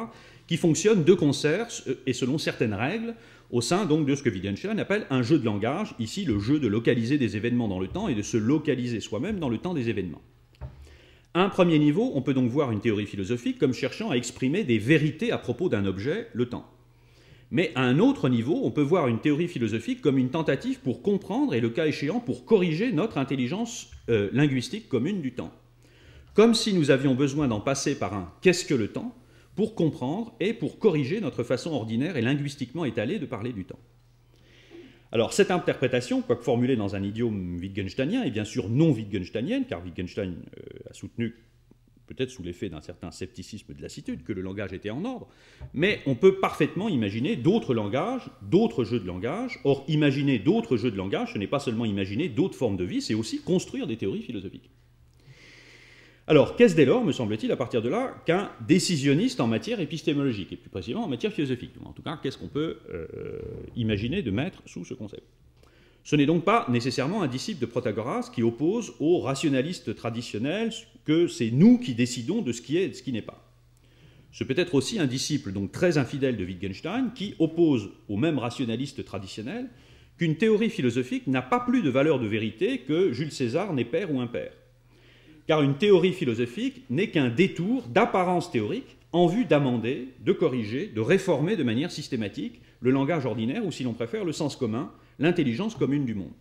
qui fonctionnent de concert et selon certaines règles au sein donc de ce que Wittgenstein appelle un jeu de langage, ici le jeu de localiser des événements dans le temps et de se localiser soi-même dans le temps des événements. À un premier niveau, on peut donc voir une théorie philosophique comme cherchant à exprimer des vérités à propos d'un objet, le temps. Mais à un autre niveau, on peut voir une théorie philosophique comme une tentative pour comprendre et, le cas échéant, pour corriger notre intelligence linguistique commune du temps. Comme si nous avions besoin d'en passer par un « qu'est-ce que le temps ?» pour comprendre et pour corriger notre façon ordinaire et linguistiquement étalée de parler du temps. Alors, cette interprétation, quoique formulée dans un idiome wittgensteinien, est bien sûr non wittgensteinienne, car Wittgenstein a soutenu, peut-être sous l'effet d'un certain scepticisme de lassitude, que le langage était en ordre, mais on peut parfaitement imaginer d'autres langages, d'autres jeux de langage. Or, imaginer d'autres jeux de langage, ce n'est pas seulement imaginer d'autres formes de vie, c'est aussi construire des théories philosophiques. Alors, qu'est-ce dès lors, me semble-t-il, à partir de là, qu'un décisionniste en matière épistémologique, et plus précisément en matière philosophique? En tout cas, qu'est-ce qu'on peut imaginer de mettre sous ce concept? Ce n'est donc pas nécessairement un disciple de Protagoras qui oppose aux rationalistes traditionnels que c'est nous qui décidons de ce qui est et de ce qui n'est pas. Ce peut être aussi un disciple donc très infidèle de Wittgenstein qui oppose aux mêmes rationalistes traditionnels qu'une théorie philosophique n'a pas plus de valeur de vérité que Jules César n'est père ou impair. Car une théorie philosophique n'est qu'un détour d'apparence théorique en vue d'amender, de corriger, de réformer de manière systématique le langage ordinaire, ou si l'on préfère, le sens commun, l'intelligence commune du monde.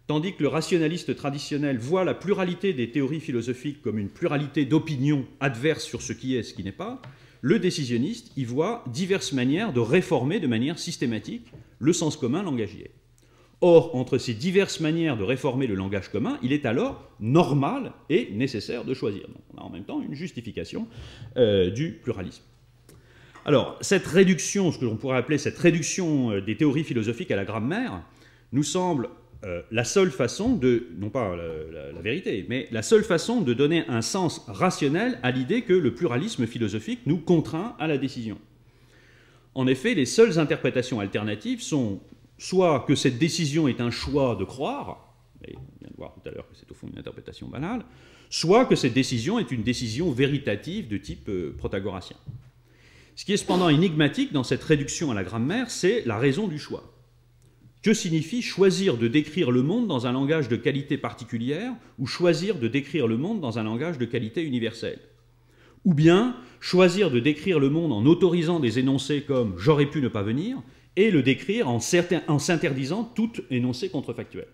Tandis que le rationaliste traditionnel voit la pluralité des théories philosophiques comme une pluralité d'opinions adverses sur ce qui est et ce qui n'est pas, le décisionniste y voit diverses manières de réformer de manière systématique le sens commun langagier. Or, entre ces diverses manières de réformer le langage commun, il est alors normal et nécessaire de choisir. Donc, on a en même temps une justification du pluralisme. Alors, cette réduction, ce que l'on pourrait appeler cette réduction des théories philosophiques à la grammaire, nous semble la seule façon de, non pas la vérité, mais la seule façon de donner un sens rationnel à l'idée que le pluralisme philosophique nous contraint à la décision. En effet, les seules interprétations alternatives sont soit que cette décision est un choix de croire, et on vient de voir tout à l'heure que c'est au fond une interprétation banale, soit que cette décision est une décision véritative de type protagoracien. Ce qui est cependant énigmatique dans cette réduction à la grammaire, c'est la raison du choix. Que signifie choisir de décrire le monde dans un langage de qualité particulière ou choisir de décrire le monde dans un langage de qualité universelle? Ou bien choisir de décrire le monde en autorisant des énoncés comme « j'aurais pu ne pas venir » et le décrire en s'interdisant tout énoncé contrefactuel.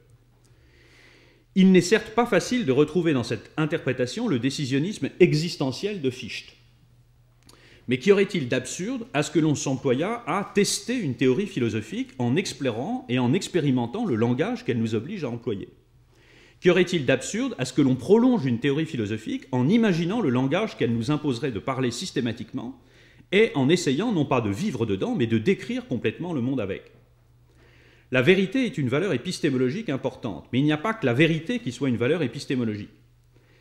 Il n'est certes pas facile de retrouver dans cette interprétation le décisionnisme existentiel de Fichte. Mais qu'y aurait-il d'absurde à ce que l'on s'employât à tester une théorie philosophique en explorant et en expérimentant le langage qu'elle nous oblige à employer? Qu'y aurait-il d'absurde à ce que l'on prolonge une théorie philosophique en imaginant le langage qu'elle nous imposerait de parler systématiquement et en essayant non pas de vivre dedans, mais de décrire complètement le monde avec? La vérité est une valeur épistémologique importante, mais il n'y a pas que la vérité qui soit une valeur épistémologique.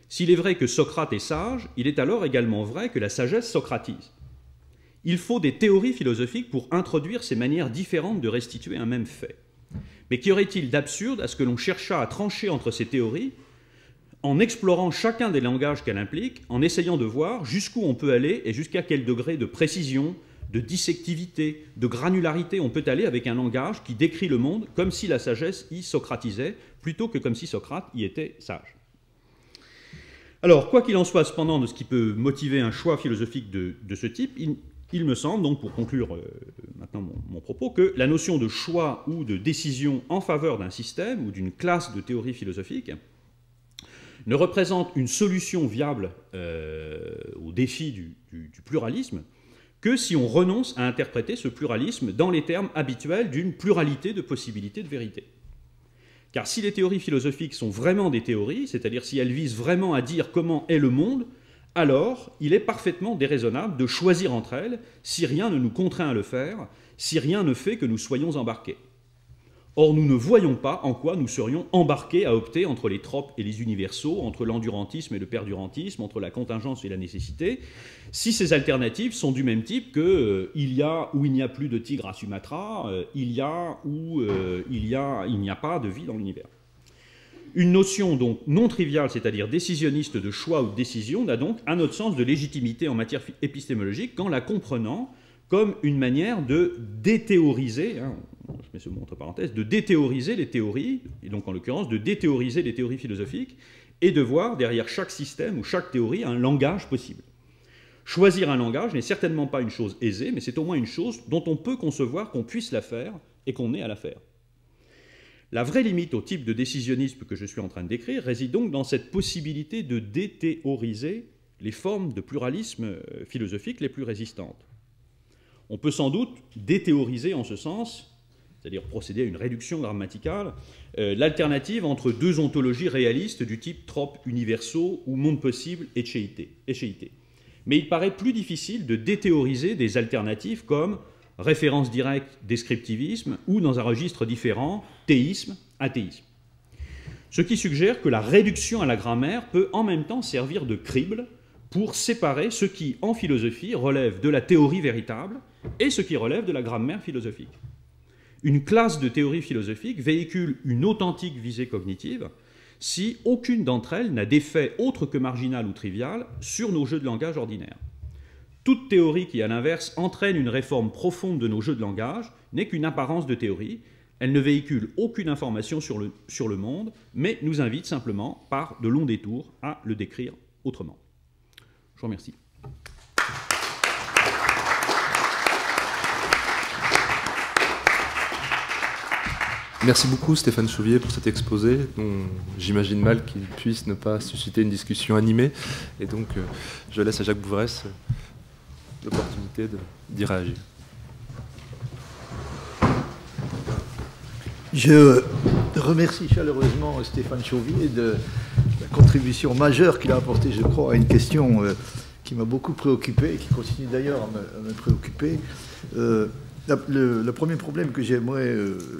S'il est vrai que Socrate est sage, il est alors également vrai que la sagesse socratise. Il faut des théories philosophiques pour introduire ces manières différentes de restituer un même fait. Mais qu'y aurait-il d'absurde à ce que l'on cherchât à trancher entre ces théories en explorant chacun des langages qu'elle implique, en essayant de voir jusqu'où on peut aller et jusqu'à quel degré de précision, de dissectivité, de granularité on peut aller avec un langage qui décrit le monde comme si la sagesse y socratisait, plutôt que comme si Socrate y était sage. Alors, quoi qu'il en soit cependant de ce qui peut motiver un choix philosophique de ce type, il me semble, donc pour conclure maintenant mon propos, que la notion de choix ou de décision en faveur d'un système ou d'une classe de théorie philosophique ne représente une solution viable au défi du pluralisme que si on renonce à interpréter ce pluralisme dans les termes habituels d'une pluralité de possibilités de vérité. Car si les théories philosophiques sont vraiment des théories, c'est-à-dire si elles visent vraiment à dire comment est le monde, alors il est parfaitement déraisonnable de choisir entre elles si rien ne nous contraint à le faire, si rien ne fait que nous soyons embarqués. Or, nous ne voyons pas en quoi nous serions embarqués à opter entre les tropes et les universaux, entre l'endurantisme et le perdurantisme, entre la contingence et la nécessité, si ces alternatives sont du même type que il y a ou il n'y a plus de tigres à Sumatra, il y a ou il n'y a pas de vie dans l'univers. Une notion donc non triviale, c'est-à-dire décisionniste de choix ou de décision, n'a donc, à notre sens, de légitimité en matière épistémologique qu'en la comprenant comme une manière de déthéoriser, je mets ce mot entre parenthèses, de déthéoriser les théories, et donc en l'occurrence de déthéoriser les théories philosophiques, et de voir derrière chaque système ou chaque théorie un langage possible. Choisir un langage n'est certainement pas une chose aisée, mais c'est au moins une chose dont on peut concevoir qu'on puisse la faire et qu'on ait à la faire. La vraie limite au type de décisionnisme que je suis en train de décrire réside donc dans cette possibilité de déthéoriser les formes de pluralisme philosophique les plus résistantes. On peut sans doute déthéoriser en ce sens, c'est-à-dire procéder à une réduction grammaticale, l'alternative entre deux ontologies réalistes du type tropes universaux ou monde possible échéité. Mais il paraît plus difficile de déthéoriser des alternatives comme référence directe, descriptivisme, ou dans un registre différent, théisme, athéisme. Ce qui suggère que la réduction à la grammaire peut en même temps servir de crible pour séparer ce qui, en philosophie, relève de la théorie véritable et ce qui relève de la grammaire philosophique. Une classe de théorie philosophique véhicule une authentique visée cognitive si aucune d'entre elles n'a d'effet autre que marginal ou trivial sur nos jeux de langage ordinaires. Toute théorie qui, à l'inverse, entraîne une réforme profonde de nos jeux de langage n'est qu'une apparence de théorie. Elle ne véhicule aucune information sur le monde, mais nous invite simplement, par de longs détours, à le décrire autrement. Je vous remercie. Merci beaucoup Stéphane Chauvier pour cet exposé dont j'imagine mal qu'il puisse ne pas susciter une discussion animée. Et donc je laisse à Jacques Bouvresse l'opportunité d'y réagir. Je remercie chaleureusement Stéphane Chauvier de la contribution majeure qu'il a apportée, je crois, à une question qui m'a beaucoup préoccupé et qui continue d'ailleurs à me préoccuper. Le premier problème que j'aimerais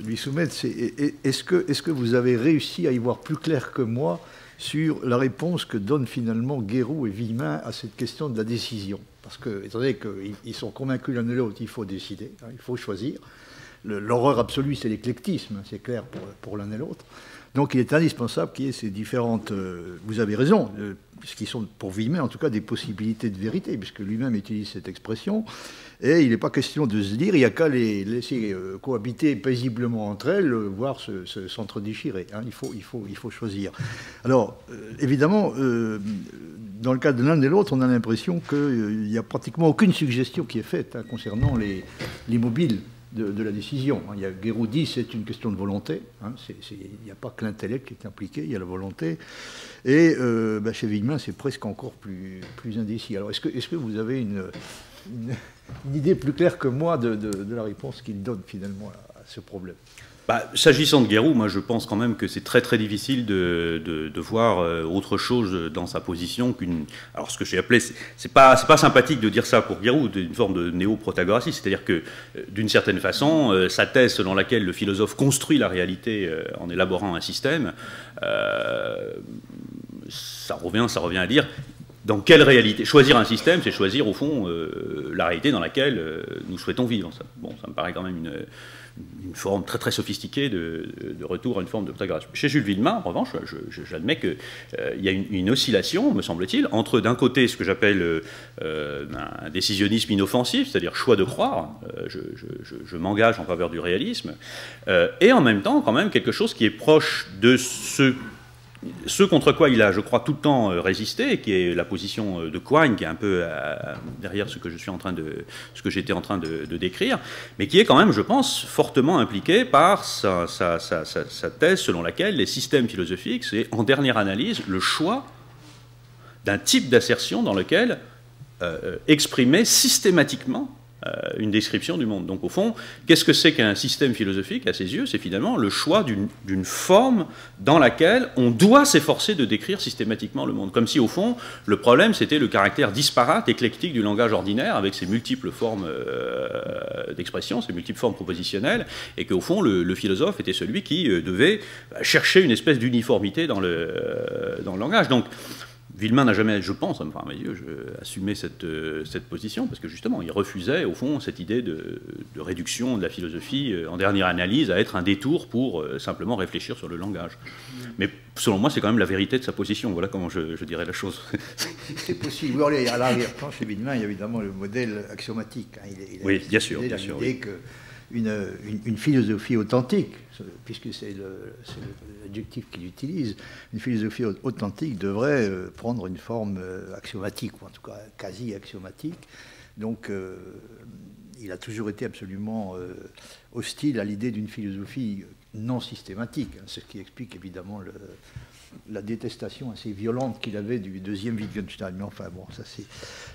lui soumettre, c'est est-ce que vous avez réussi à y voir plus clair que moi sur la réponse que donnent finalement Guéroult et Villemin à cette question de la décision? Parce que, étant donné qu'ils sont convaincus l'un et l'autre, il faut décider, hein, il faut choisir. L'horreur absolue, c'est l'éclectisme, hein, c'est clair pour l'un et l'autre. Donc il est indispensable qu'il y ait ces différentes... vous avez raison, ce qui sont pour Villemin en tout cas des possibilités de vérité, puisque lui-même utilise cette expression, et il n'est pas question de se dire, il n'y a qu'à les laisser cohabiter paisiblement entre elles, voire s'entre-déchirer. Hein, il faut choisir. Alors, évidemment, dans le cas de l'un et l'autre, on a l'impression qu'il n'y a pratiquement aucune suggestion qui est faite hein, concernant les mobiles de la décision. Guéroult dit c'est une question de volonté. Hein, il n'y a pas que l'intellect qui est impliqué, il y a la volonté. Et chez Villemin, c'est presque encore plus indécis. Alors, est-ce que vous avez une idée plus claire que moi de la réponse qu'il donne finalement à ce problème? S'agissant de Guéroult, moi je pense quand même que c'est très très difficile de voir autre chose dans sa position qu'une... Alors ce que j'ai appelé, c'est pas sympathique de dire ça pour Guéroult, une forme de néo-protagoratie, c'est-à-dire que d'une certaine façon, sa thèse selon laquelle le philosophe construit la réalité en élaborant un système, ça revient à dire... Dans quelle réalité? Choisir un système, c'est choisir au fond la réalité dans laquelle nous souhaitons vivre. Ça me paraît quand même une forme très très sophistiquée de retour à une forme de protagoratie. Chez Jules Villemin, en revanche, j'admets qu'il y a une oscillation, me semble-t-il, entre d'un côté ce que j'appelle un décisionnisme inoffensif, c'est-à-dire choix de croire, je m'engage en faveur du réalisme, et en même temps quand même quelque chose qui est proche de ce contre quoi il a, je crois, tout le temps résisté, qui est la position de Quine, qui est un peu derrière ce que j'étais en train de décrire, mais qui est quand même, je pense, fortement impliqué par sa thèse selon laquelle les systèmes philosophiques, c'est en dernière analyse le choix d'un type d'assertion dans lequel exprimer systématiquement une description du monde. Donc au fond, qu'est-ce que c'est qu'un système philosophique à ses yeux? C'est finalement le choix d'une forme dans laquelle on doit s'efforcer de décrire systématiquement le monde. Comme si au fond, le problème c'était le caractère disparate, éclectique du langage ordinaire avec ses multiples formes d'expression, ses multiples formes propositionnelles, et qu'au fond le philosophe était celui qui devait chercher une espèce d'uniformité dans le langage. Donc Villemin n'a jamais, je pense, à mes yeux, assumé cette position, parce que justement, il refusait, au fond, cette idée de réduction de la philosophie, en dernière analyse, à être un détour pour simplement réfléchir sur le langage. Mais selon moi, c'est quand même la vérité de sa position. Voilà comment je dirais la chose. C'est possible. Oui, à l'arrière-plan, chez Villemin, il y a évidemment le modèle axiomatique. Hein. Oui, bien sûr. Oui. Une philosophie authentique, puisque c'est l'adjectif qu'il utilise, une philosophie authentique devrait prendre une forme axiomatique, ou en tout cas quasi axiomatique. Donc il a toujours été absolument hostile à l'idée d'une philosophie non systématique, hein, ce qui explique évidemment la détestation assez violente qu'il avait du deuxième Wittgenstein. Mais enfin bon, ça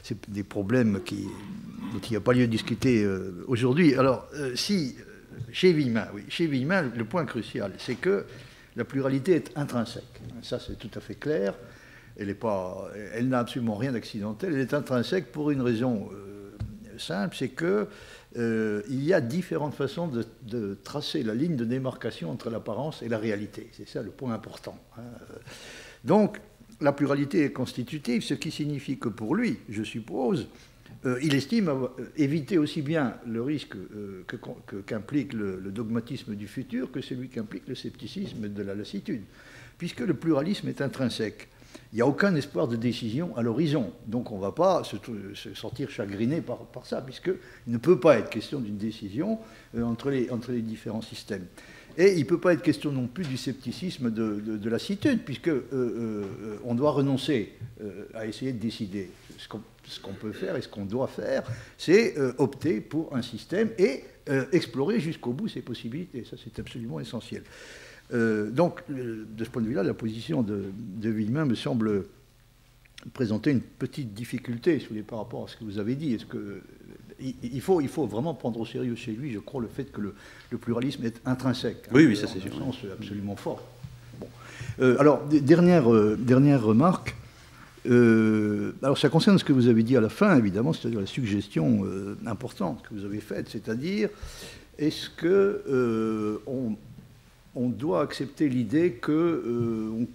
c'est des problèmes dont il n'y a pas lieu de discuter aujourd'hui. Alors chez Villemin, le point crucial, c'est que la pluralité est intrinsèque. Ça c'est tout à fait clair. Elle n'a absolument rien d'accidentel. Elle est intrinsèque pour une raison simple, c'est que il y a différentes façons de tracer la ligne de démarcation entre l'apparence et la réalité. C'est ça le point important. Hein. Donc, la pluralité est constitutive, ce qui signifie que pour lui, je suppose, il estime éviter aussi bien le risque qu'implique le dogmatisme du futur que celui qu'implique le scepticisme de la lassitude, puisque le pluralisme est intrinsèque. Il n'y a aucun espoir de décision à l'horizon. Donc on ne va pas se sentir chagriné par ça, puisqu'il ne peut pas être question d'une décision entre les différents systèmes. Et il ne peut pas être question non plus du scepticisme de lassitude, puisqu'on doit renoncer à essayer de décider. Ce qu'on peut faire et ce qu'on doit faire, c'est opter pour un système et explorer jusqu'au bout ses possibilités. Ça, c'est absolument essentiel. Donc, de ce point de vue-là, la position de Villemin me semble présenter une petite difficulté par rapport à ce que vous avez dit. Est-ce que il faut vraiment prendre au sérieux chez lui, je crois, le fait que le pluralisme est intrinsèque. Oui, oui, ça c'est sûr. Un sens absolument fort. Bon. Alors, dernière remarque. Alors, ça concerne ce que vous avez dit à la fin, évidemment, c'est-à-dire la suggestion importante que vous avez faite, c'est-à-dire, est-ce que on doit accepter l'idée que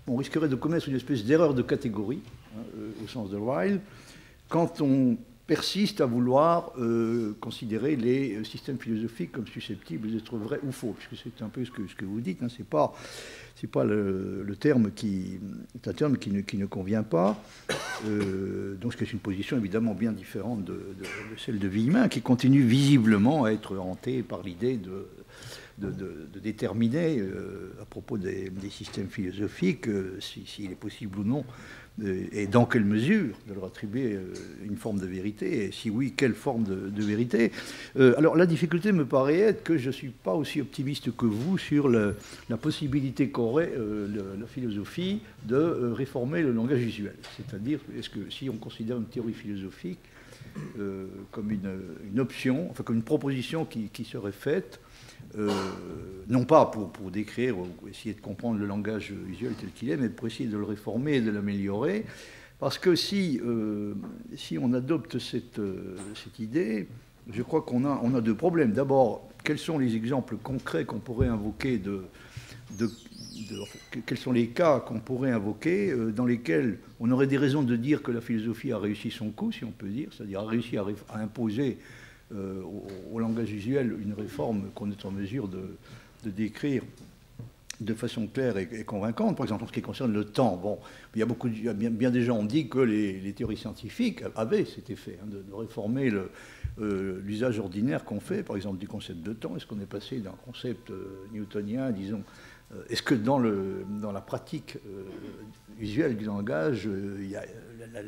on risquerait de commettre une espèce d'erreur de catégorie, hein, au sens de Ryle, quand on persiste à vouloir considérer les systèmes philosophiques comme susceptibles d'être vrais ou faux, puisque c'est un peu ce que vous dites, hein, c'est pas le terme qui est un terme qui ne convient pas, donc c'est une position évidemment bien différente de celle de Villemin, qui continue visiblement à être hantée par l'idée de déterminer à propos des systèmes philosophiques s'il est possible ou non, et dans quelle mesure de leur attribuer une forme de vérité, et si oui, quelle forme de vérité. Alors la difficulté me paraît être que je ne suis pas aussi optimiste que vous sur la possibilité qu'aurait la philosophie de réformer le langage visuel. C'est-à-dire, est-ce que si on considère une théorie philosophique comme une option, enfin comme une proposition qui serait faite, non pas pour décrire ou essayer de comprendre le langage visuel tel qu'il est, mais pour essayer de le réformer et de l'améliorer. Parce que si on adopte cette idée, je crois qu'on a deux problèmes. D'abord, quels sont les exemples concrets qu'on pourrait invoquer quels sont les cas qu'on pourrait invoquer dans lesquels on aurait des raisons de dire que la philosophie a réussi son coup, si on peut dire, c'est-à-dire a réussi à imposer au langage visuel une réforme qu'on est en mesure de décrire de façon claire et convaincante. Par exemple, en ce qui concerne le temps, bon, il y a bien des gens ont dit que les théories scientifiques avaient cet effet, hein, de réformer l'usage ordinaire qu'on fait, par exemple, du concept de temps. Est-ce qu'on est passé d'un concept newtonien, disons, est-ce que dans la pratique visuelle du langage, il y a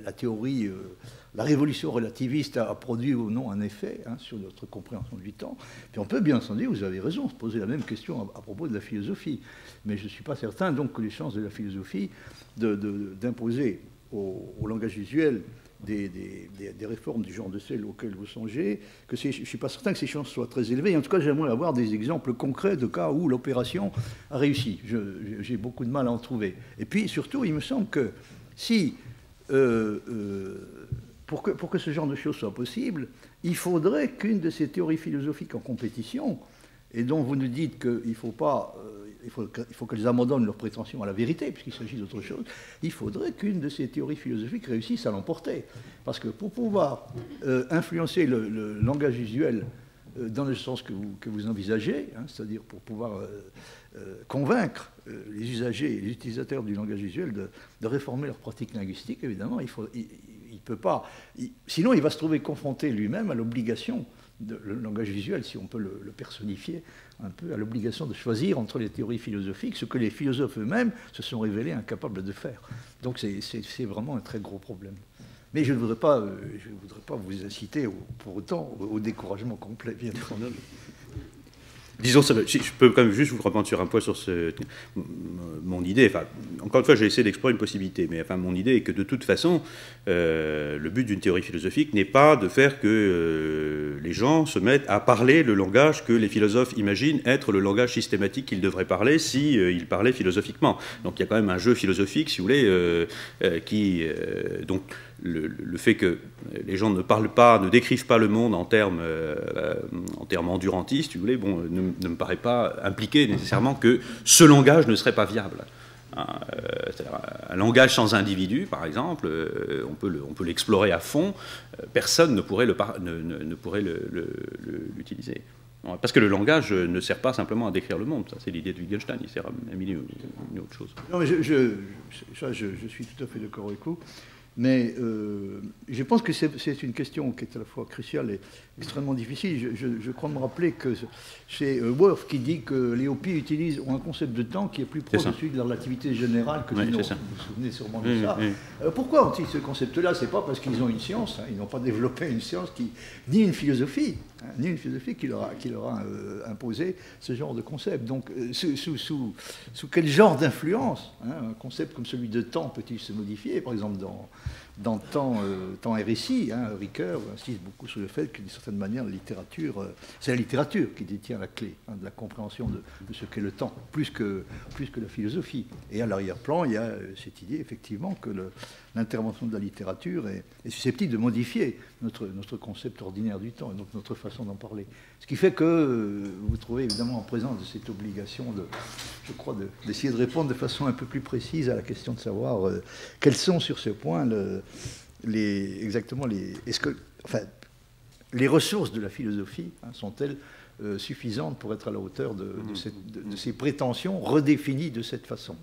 la théorie, la révolution relativiste a produit ou non un effet, hein, sur notre compréhension du temps? Puis on peut bien entendu, vous avez raison, se poser la même question à propos de la philosophie. Mais je ne suis pas certain donc que les chances de la philosophie d'imposer au langage visuel des réformes du genre de celles auxquelles vous songez, je ne suis pas certain que ces chances soient très élevées. En tout cas, j'aimerais avoir des exemples concrets de cas où l'opération a réussi. J'ai beaucoup de mal à en trouver. Et puis, surtout, il me semble que si, pour que ce genre de choses soit possible, il faudrait qu'une de ces théories philosophiques en compétition, et dont vous nous dites qu'il faut qu'elles abandonnent leur prétention à la vérité, puisqu'il s'agit d'autre chose, il faudrait qu'une de ces théories philosophiques réussisse à l'emporter. Parce que pour pouvoir influencer le langage visuel dans le sens que vous envisagez, hein, c'est-à-dire pour pouvoir convaincre les usagers et les utilisateurs du langage visuel de réformer leur pratique linguistique, évidemment, il peut pas... sinon, il va se trouver confronté lui-même à l'obligation, le langage visuel, si on peut le personnifier un peu, à l'obligation de choisir entre les théories philosophiques, ce que les philosophes eux-mêmes se sont révélés incapables de faire. Donc c'est vraiment un très gros problème. Mais je ne voudrais pas vous inciter pour autant au découragement complet, bien entendu. Disons, je peux quand même juste vous reprendre sur un point sur mon idée. Enfin, encore une fois, j'ai essayé d'explorer une possibilité, mais enfin, mon idée est que de toute façon, le but d'une théorie philosophique n'est pas de faire que les gens se mettent à parler le langage que les philosophes imaginent être le langage systématique qu'ils devraient parler s'ils parlaient philosophiquement. Donc il y a quand même un jeu philosophique, si vous voulez, donc le fait que les gens ne parlent pas, ne décrivent pas le monde en termes endurantistes, si vous voulez, bon, ne me paraît pas impliquer nécessairement que ce langage ne serait pas viable. C'est-à-dire un langage sans individu, par exemple, on peut l'explorer à fond, personne ne pourrait l'utiliser. Parce que le langage ne sert pas simplement à décrire le monde, ça c'est l'idée de Wittgenstein, il sert à une autre chose. Non, mais je suis tout à fait d'accord avec vous. Mais je pense que c'est une question qui est à la fois cruciale et extrêmement difficile. Je crois me rappeler que c'est Worf qui dit que les Hopis ont un concept de temps qui est plus proche de celui de la relativité générale que du nôtre. Vous vous souvenez sûrement de ça. Pourquoi ont-ils ce concept-là? C'est pas parce qu'ils ont une science, hein, ils n'ont pas développé une science ni une philosophie ni une philosophie qui leur a imposé ce genre de concept. Donc, sous quel genre d'influence un concept comme celui de temps peut-il se modifier? Par exemple, dans temps et récit, Ricoeur insiste beaucoup sur le fait que, d'une certaine manière, la littérature, c'est la littérature qui détient la clé de la compréhension de ce qu'est le temps, plus que la philosophie. Et à l'arrière-plan, il y a cette idée, effectivement, que l'intervention de la littérature est susceptible de modifier notre concept ordinaire du temps et donc notre façon d'en parler. Ce qui fait que vous trouvez évidemment en présence de cette obligation d'essayer de répondre de façon un peu plus précise à la question de savoir quels sont sur ce point les ressources de la philosophie sont-elles suffisantes pour être à la hauteur de ces prétentions redéfinies de cette façon.